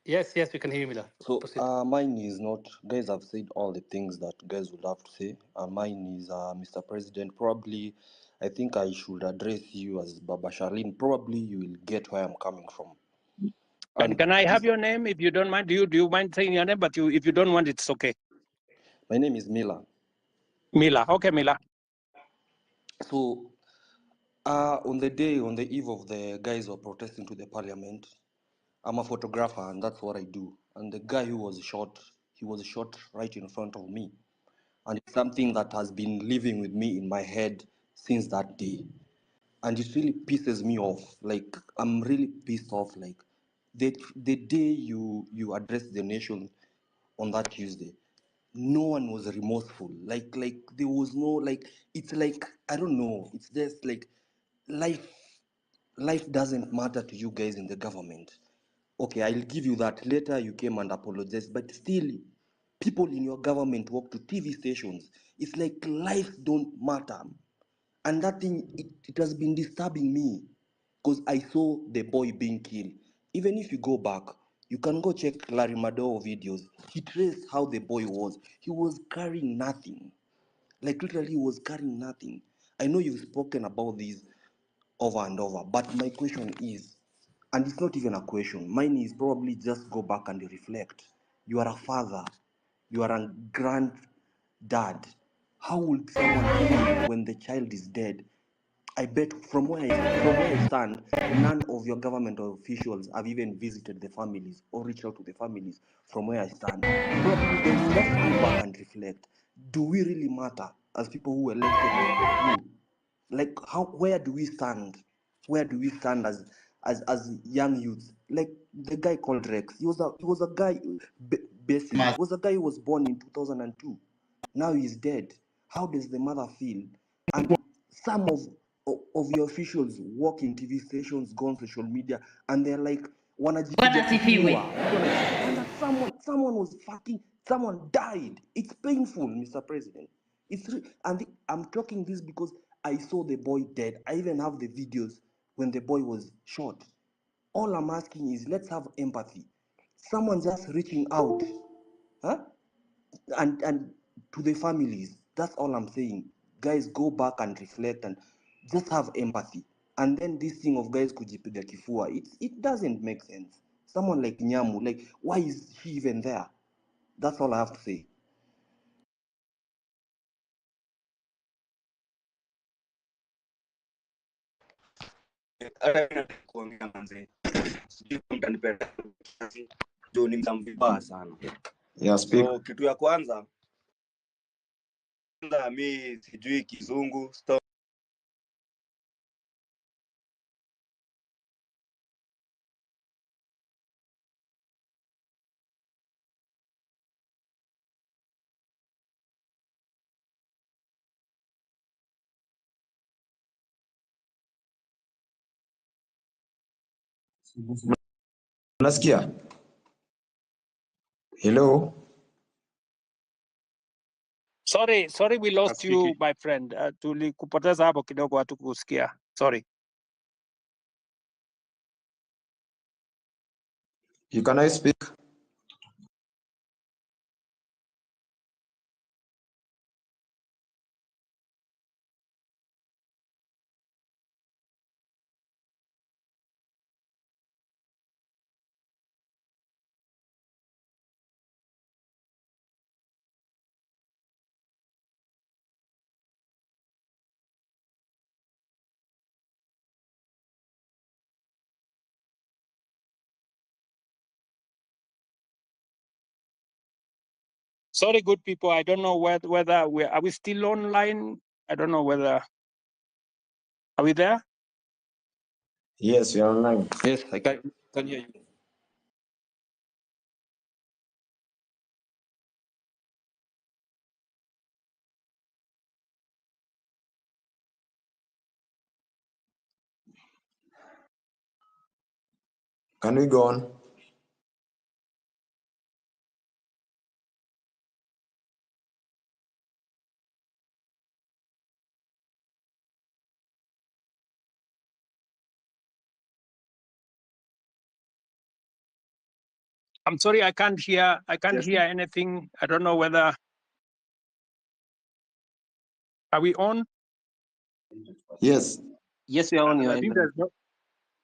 Yes, we can hear you, Mila. So mine is not, guys have said all the things that guys would have to say. Mine is, Mr. President, probably, I think I should address you as Baba Sharlin. Probably you will get where I'm coming from. And can I have your name if you don't mind? Do you mind saying your name? But if you don't want, it's okay. My name is Mila. Mila, okay, Mila. So on the eve of the guys who are protesting to the parliament, I'm a photographer and that's what I do. And the guy who was shot, he was shot right in front of me. And it's something that has been living with me in my head since that day. And it really pisses me off. Like, I'm really pissed off. Like, the day you address the nation on that Tuesday, no one was remorseful. Like there was no, like, it's like, I don't know. It's just like life doesn't matter to you guys in the government. Okay, I'll give you that. Later you came and apologized, but still, people in your government walk to TV stations. It's like life don't matter. And that thing, it has been disturbing me because I saw the boy being killed. Even if you go back, you can go check Larry Madowo videos. He traced how the boy was. He was carrying nothing. Like literally, he was carrying nothing. I know you've spoken about this over and over, but my question is, and it's not even a question, mine is probably just go back and reflect. You are a father, you are a granddad. How would someone feel when the child is dead? I bet from where I stand, none of your government officials have even visited the families or reached out to the families from where I stand. Probably guys just go back and reflect. reflect. Do we really matter as people who elected you? Like, where do we stand? Where do we stand as young youth? Like the guy called Rex, he was a guy, basically, he was a guy who was born in 2002. Now he's dead. How does the mother feel? And some of your officials work in TV stations, go on social media, and they're like, wanajipiga kifua. And someone was fucking, someone died. It's painful, Mr. President. I'm talking this because I saw the boy dead. I even have the videos when the boy was shot. All I'm asking is, let's have empathy. Someone just reaching out, huh? And to the families. That's all I'm saying. Guys, go back and reflect and just have empathy. And then this thing of guys kujipiga kifua, it doesn't make sense. Someone like Nyamu, like, why is he even there? That's all I have to say. Yeah, speak. So kitu ya kwanza mi sijui kizungu Unasikia? Hello? Sorry, we lost you, my friend. Tulikupoteza hapo kidogo, hatukusikia. Sorry. Can I speak? Sorry, good people. I don't know whether are we still online? I don't know whether, are we there? Yes, you're online. Yes, I can hear you. Can we go on? I'm sorry, I can't hear anything. I don't know whether, are we on? Yes. Yes, we are on your I think end.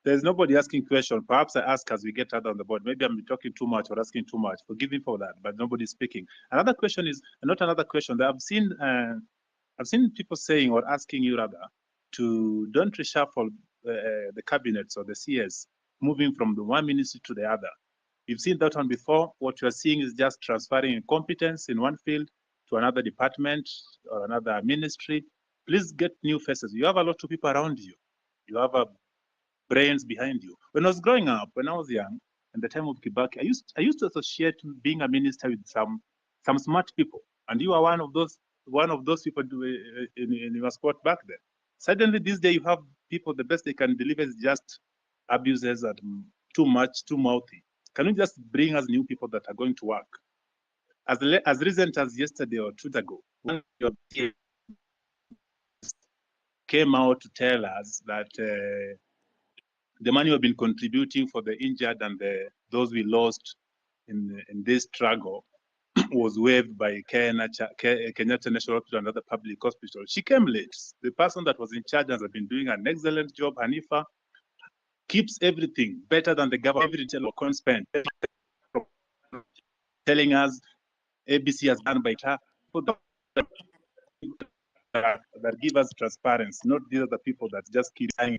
there's nobody asking question. Perhaps I ask as we get out on the board. Maybe I'm talking too much or asking too much. Forgive me for that, but nobody's speaking. Another question is, not another question that I've seen people saying or asking you rather to don't reshuffle the cabinets or the CS, moving from the one ministry to the other. You've seen that one before. What you're seeing is just transferring competence in one field to another department or another ministry. Please get new faces. You have a lot of people around you. You have a brains behind you. When I was growing up, when I was young, in the time of Kibaki, I used to associate being a minister with some smart people, and you are one of those people in your spot back then. Suddenly, this day, you have people. The best they can deliver is just abuses and too much, too mouthy. Can you just bring us new people that are going to work? As recent as yesterday or 2 days ago, one of your peers came out to tell us that the money we've been contributing for the injured and those we lost in this struggle was waived by Kenyatta National Hospital and other public hospitals. She came late. The person that was in charge has been doing an excellent job. Hanifa keeps everything better than the government. Every detail of spent, telling us ABC has done by her. That give us transparency, not these other people that just keep saying.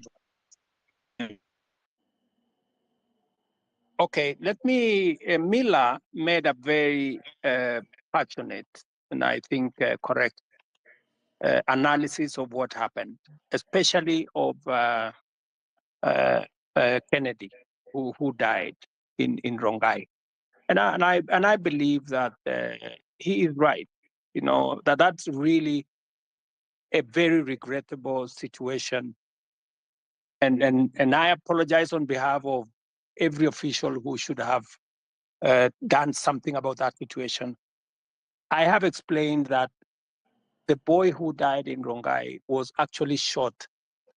Okay, let me, Mila made a very passionate and I think correct analysis of what happened, especially of Kennedy, who died in Rongai. And I believe that he is right. You know, that's really a very regrettable situation. And I apologize on behalf of every official who should have done something about that situation. I have explained that the boy who died in Rongai was actually shot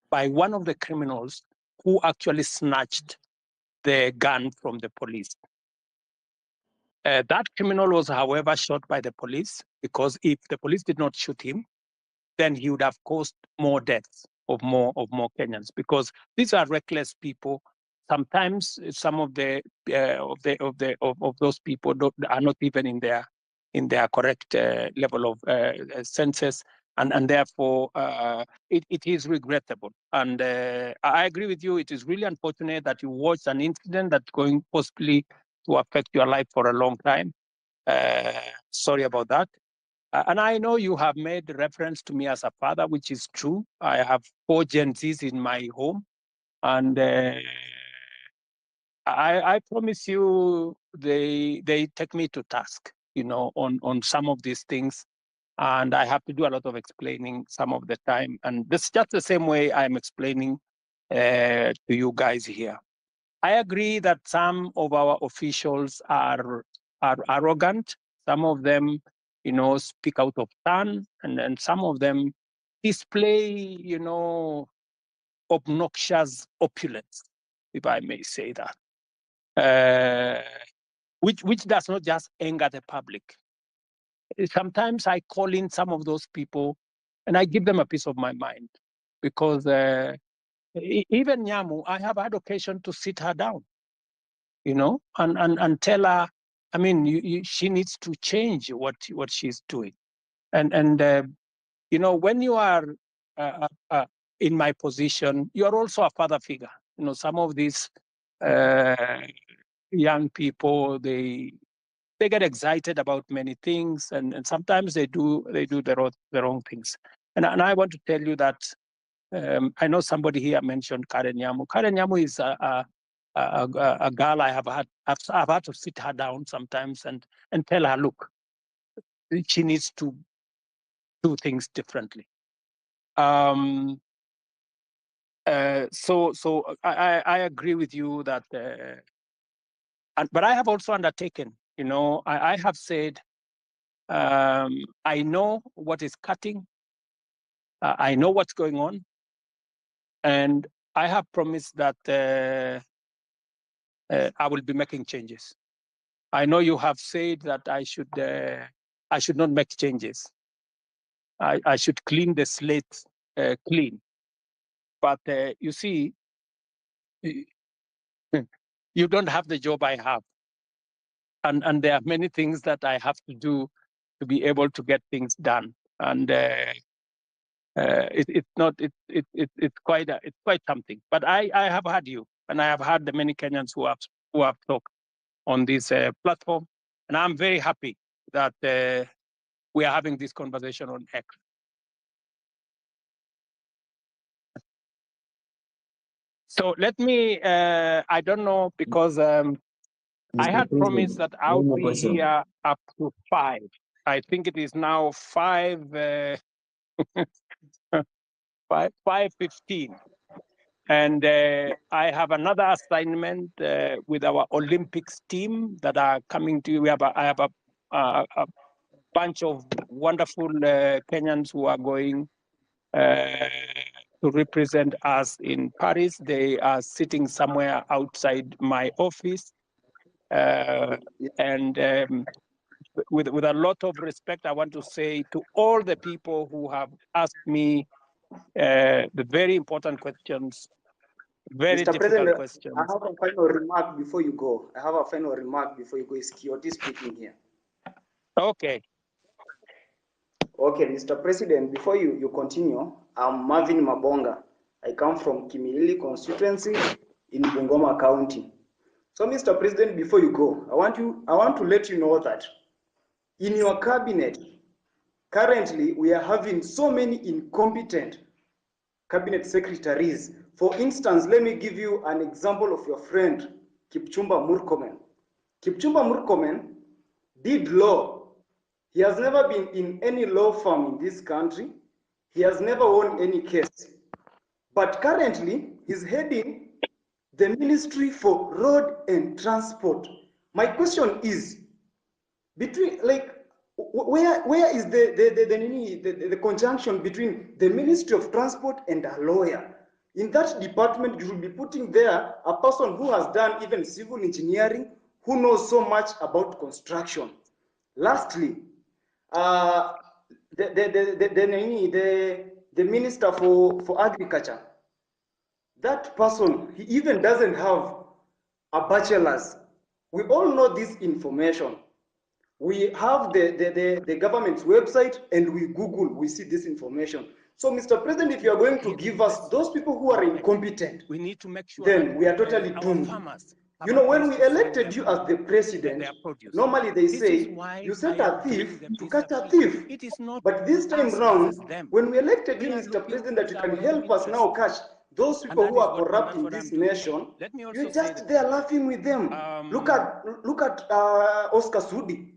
by one of the criminals who actually snatched the gun from the police. That criminal was, however, shot by the police, because if the police did not shoot him, then he would have caused more deaths of more Kenyans, because these are reckless people. Sometimes some of those people are not even in their correct level of senses, and therefore it is regrettable. And I agree with you. It is really unfortunate that you watched an incident that's going possibly to affect your life for a long time. Sorry about that. And I know you have made reference to me as a father, which is true. I have 4 Gen Zs in my home, and I promise you they take me to task, you know, on some of these things, and I have to do a lot of explaining some of the time. And this is just the same way I'm explaining to you guys here. I agree that some of our officials are arrogant. Some of them, you know, speak out of turn, and some of them display, you know, obnoxious opulence, if I may say that, which does not just anger the public. Sometimes I call in some of those people, and I give them a piece of my mind, because even Nyamu, I have had occasion to sit her down, you know, and tell her, I mean, she needs to change what she's doing. And you know, when you are in my position, you are also a father figure. You know, some of these young people, they get excited about many things, and sometimes they do the wrong things. And I want to tell you that I know somebody here mentioned Karen Nyamu. Karen Nyamu is a girl I've had to sit her down sometimes and tell her, look, she needs to do things differently. So I agree with you that, but I have also undertaken, you know, I have said, I know what is cutting, I know what's going on, and I have promised that I will be making changes. I know you have said that I should not make changes. I should clean the slate clean. But you see, you don't have the job I have. And there are many things that I have to do to be able to get things done. And it's quite something. But I have had you, and I have had the many Kenyans who have talked on this platform, and I'm very happy that we are having this conversation on X. So let me, I don't know, because I had promised that I would be here up to 5. I think it is now 5:15. And I have another assignment with our Olympics team that are coming to. I have a bunch of wonderful Kenyans who are going to represent us in Paris. They are sitting somewhere outside my office. And with a lot of respect, I want to say to all the people who have asked me the very important questions, very Mr. difficult President, questions. I have a final remark before you go. It's Kioti speaking here. Okay. Okay, Mr. President, before you continue, I'm Marvin Mabonga. I come from Kimilili constituency in Bungoma County. So, Mr. President, before you go, I want to let you know that in your cabinet, Currently, we are having so many incompetent cabinet secretaries. For instance, let me give you an example of your friend, Kipchumba Murkomen. Kipchumba Murkomen did law. He has never been in any law firm in this country. He has never won any case. But currently, he's heading the Ministry for Road and Transport. My question is, between, like, where is the conjunction between the Ministry of Transport and a lawyer? In that department, you should be putting there a person who has done even civil engineering, who knows so much about construction. Lastly, the Minister for Agriculture, that person, he even doesn't have a bachelor's. We all know this information. We have the government's website and we Google, we see this information. So, Mr. President, if you are going to give us those people who are incompetent, we need to make sure then we are totally doomed. You know, when we elected you as the president, normally they say you set a thief to catch a thief. It is not, but this time round, when we elected you, Mr. President, that you can help us now catch those people who are corrupt in this nation, you're just there laughing with them. Look at Oscar Sudi.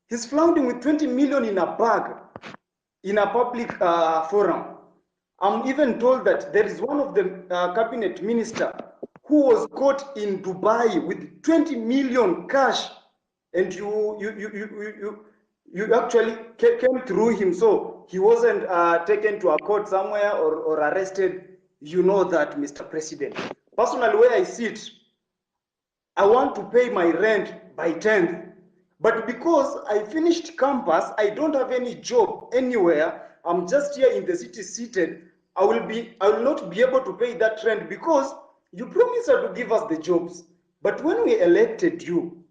He's flaunting with 20 million in a bag in a public forum. I'm even told that there is one of the cabinet minister who was caught in Dubai with 20 million cash, and you actually came through him, so he wasn't taken to a court somewhere or arrested. You know that, Mr. President. Personally, where I sit, I want to pay my rent by 10th. But because I finished campus, I don't have any job anywhere. I'm just here in the city seated. I will not be able to pay that rent because you promised to give us the jobs. But when we elected you,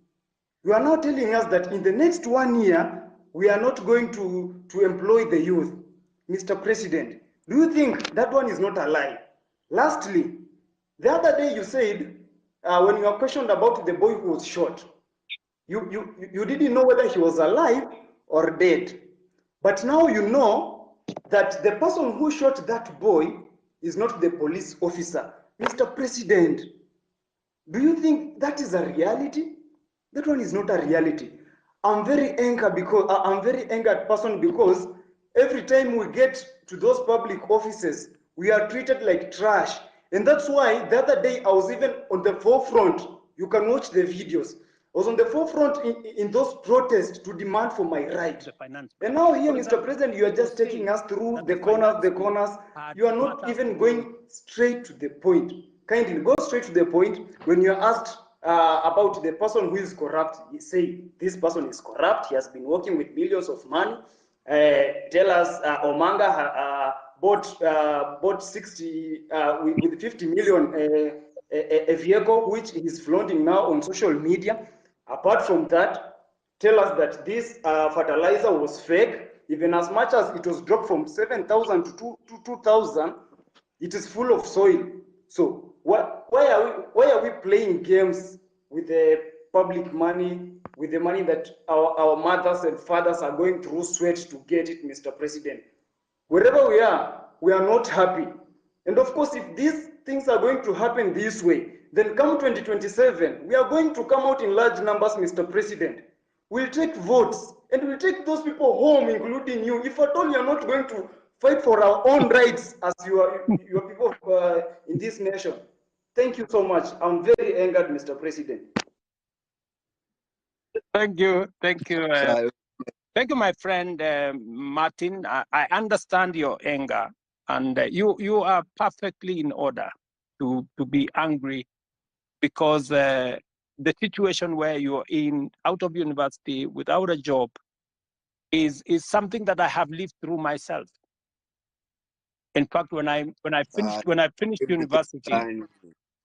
you are now telling us that in the next 1 year, we are not going to employ the youth. Mr. President, do you think that one is not a lie? Lastly, the other day you said, when you were questioned about the boy who was shot, you didn't know whether he was alive or dead. But now you know that the person who shot that boy is not the police officer. Mr. President, do you think that is a reality? That one is not a reality. I'm very angered person because every time we get to those public offices, we are treated like trash. And that's why the other day I was even on the forefront. You can watch the videos. I was on the forefront in those protests to demand for my right. And now here, Mr. President, you are just taking us through the corners. You are not even going straight to the point. Kindly go straight to the point. When you are asked about the person who is corrupt, you say, this person is corrupt. He has been working with millions of money. Tell us, Omanga bought 60 with 50 million a vehicle which he's flaunting now on social media. Apart from that, tell us that this fertilizer was fake, even as much as it was dropped from 7,000 to 2,000, it is full of soil. So why are we playing games with the public money, with the money that our mothers and fathers are going through sweat to get it, Mr. President? Wherever we are not happy. And of course, if these things are going to happen this way, then come 2027, we are going to come out in large numbers, Mr. President. We'll take votes and we'll take those people home, including you. If at all you're not going to fight for our own rights as your people in this nation. Thank you so much. I'm very angered, Mr. President. Thank you. Thank you. Thank you, my friend Martin. I understand your anger, and you are perfectly in order to be angry because the situation where you're out of university without a job is something that I have lived through myself. In fact, when I finished university,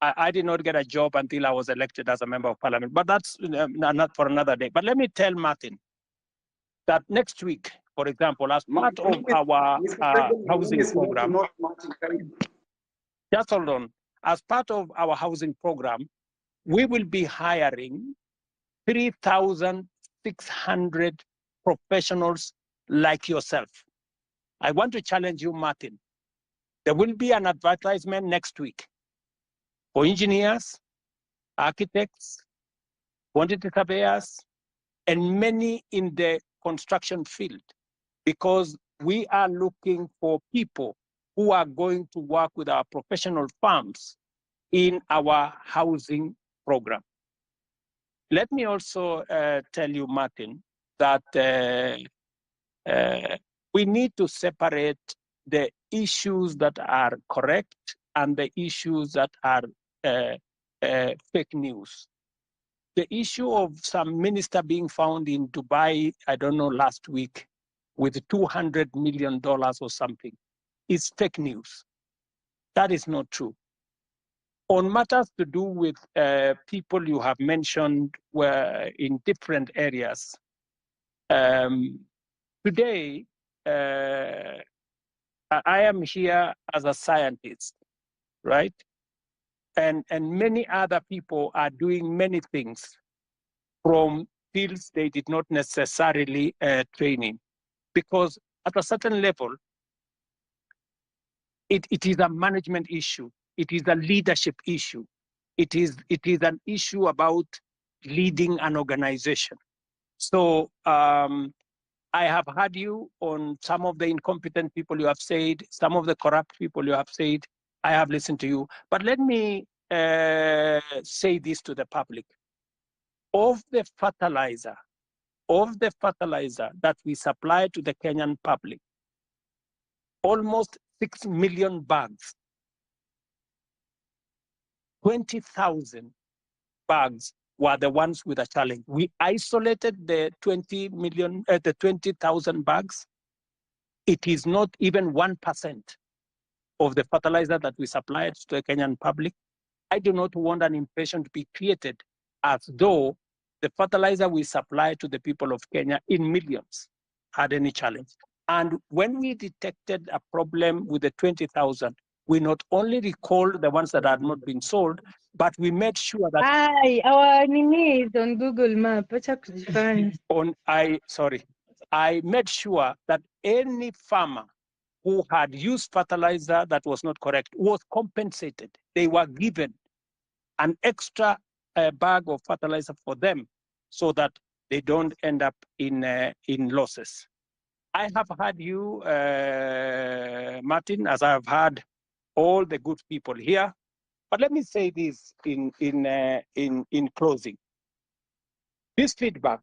I did not get a job until I was elected as a member of parliament. But that's not for another day. But let me tell Martin that next week, for example, as part of our housing program, just hold on, as part of our housing program, we will be hiring 3,600 professionals like yourself. I want to challenge you, Martin. There will be an advertisement next week for engineers, architects, quantity surveyors, and many in the construction field, because we are looking for people who are going to work with our professional firms in our housing program. Let me also tell you, Martin, that we need to separate the issues that are correct and the issues that are fake news. The issue of some minister being found in Dubai, I don't know, last week, with $200 million or something, is fake news. That is not true. On matters to do with people you have mentioned were in different areas, today, I am here as a scientist, right? And many other people are doing many things from fields they did not necessarily train in. Because at a certain level, it is a management issue. It is a leadership issue. It is an issue about leading an organization. So I have heard you on some of the incompetent people you have said, some of the corrupt people you have said. I have listened to you. But let me say this to the public. Of the fertilizer that we supply to the Kenyan public, almost 6 million bags, 20,000 bags were the ones with a challenge. We isolated the 20,000 bags. It is not even 1% of the fertilizer that we supplied to the Kenyan public. I do not want an impression to be created as though the fertilizer we supply to the people of Kenya in millions had any challenge. And when we detected a problem with the 20,000, we not only recalled the ones that had not been sold, but we made sure that our Nini is on Google Map. I made sure that any farmer who had used fertilizer that was not correct was compensated. They were given an extra bag of fertilizer for them so that they don't end up in losses. I have heard you, Martin, as I have heard all the good people here. But let me say this in closing. This feedback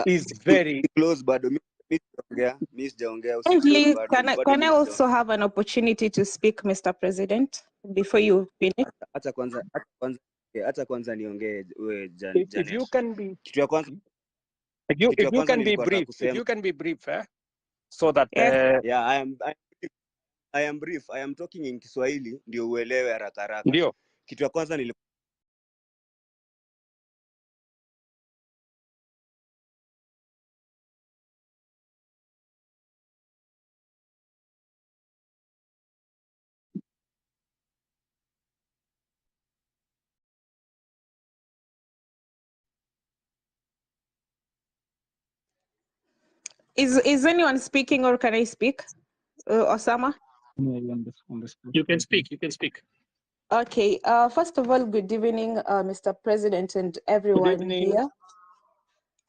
is very close, but Please, can I also have an opportunity to speak, Mr. President, before you finish? If you can be, if you can be brief, so that I am brief. I am talking in Kiswahili ndio uelewe haraka haraka. Ndio. Kitu ya kwanza Is anyone speaking, or can I speak? Osama? You can speak. You can speak. Okay. First of all, good evening, Mr. President and everyone here.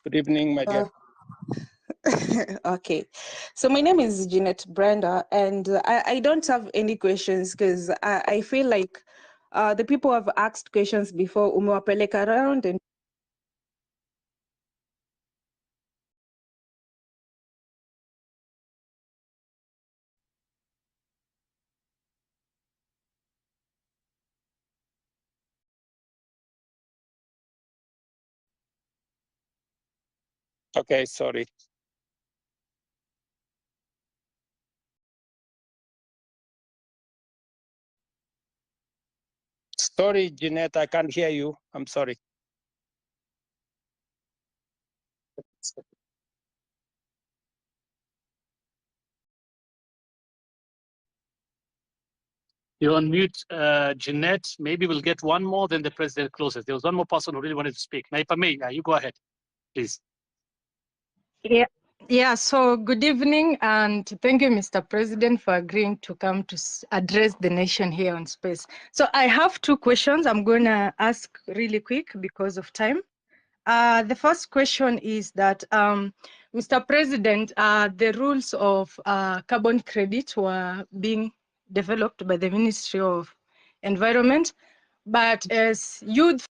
Good evening, my dear. Okay. So my name is Jeanette Brenda, and I don't have any questions because I feel like the people have asked questions before, umewapeleka around and Okay, sorry. Sorry, Jeanette, I can't hear you. I'm sorry. You're on mute, Jeanette. Maybe we'll get one more, then the president closes. There was one more person who really wanted to speak. Now, if I may, you go ahead, please. Yeah. Yeah, so good evening, and thank you, Mr. President, for agreeing to come to address the nation here on space. So I have two questions I'm going to ask really quick because of time. The first question is that, Mr. President, the rules of carbon credit were being developed by the Ministry of Environment, but as youth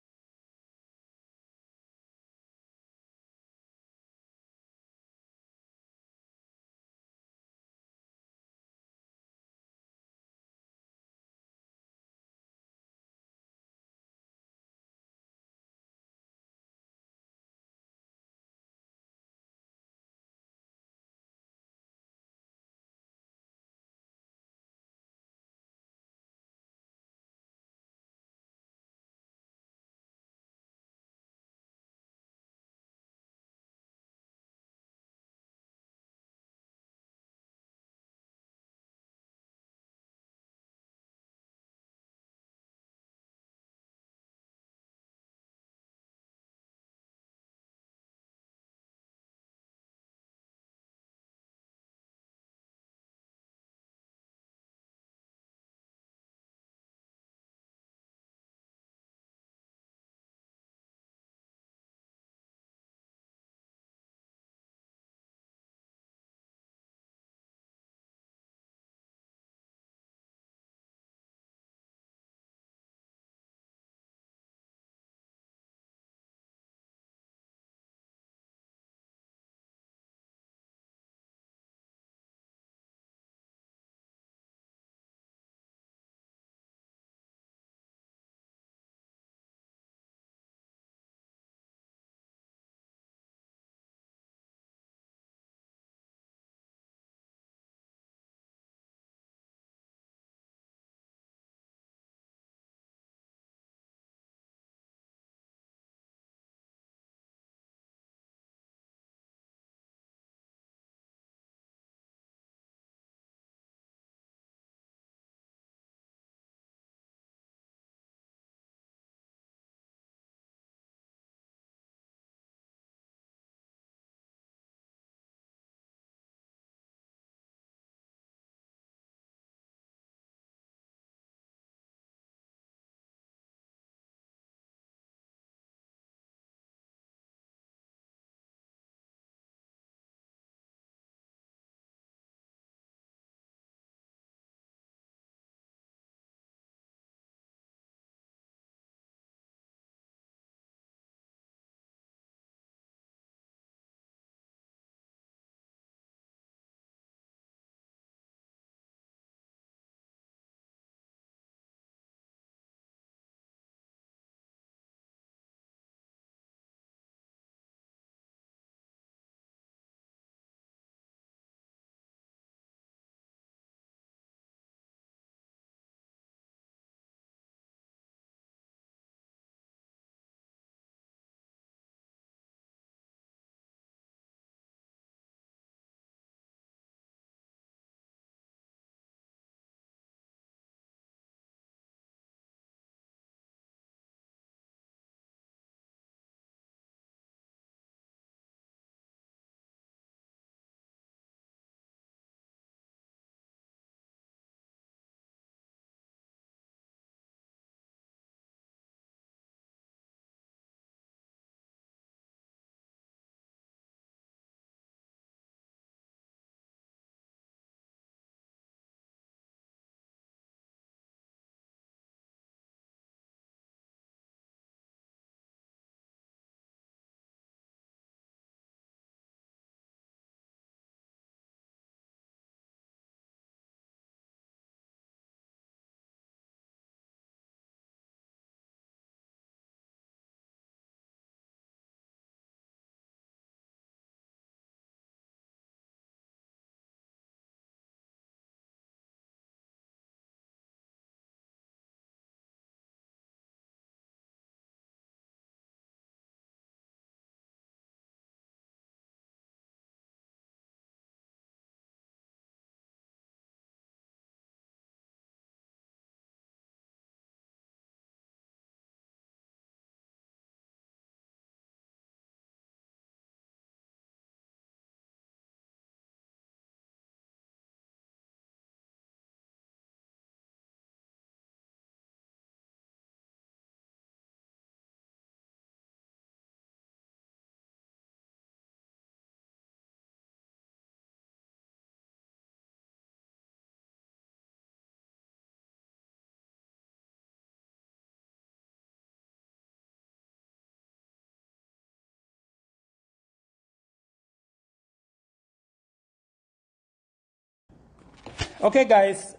Okay, guys,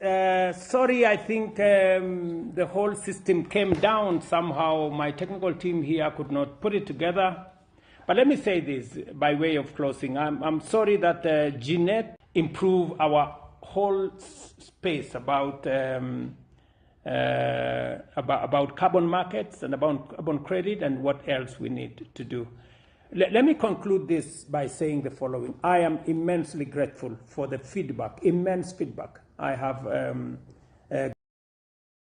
sorry, I think the whole system came down somehow. My technical team here could not put it together. But let me say this by way of closing. I'm sorry that Jeanette improved our whole space about carbon markets and about carbon credit and what else we need to do. Let me conclude this by saying the following. I am immensely grateful for the feedback, immense feedback I have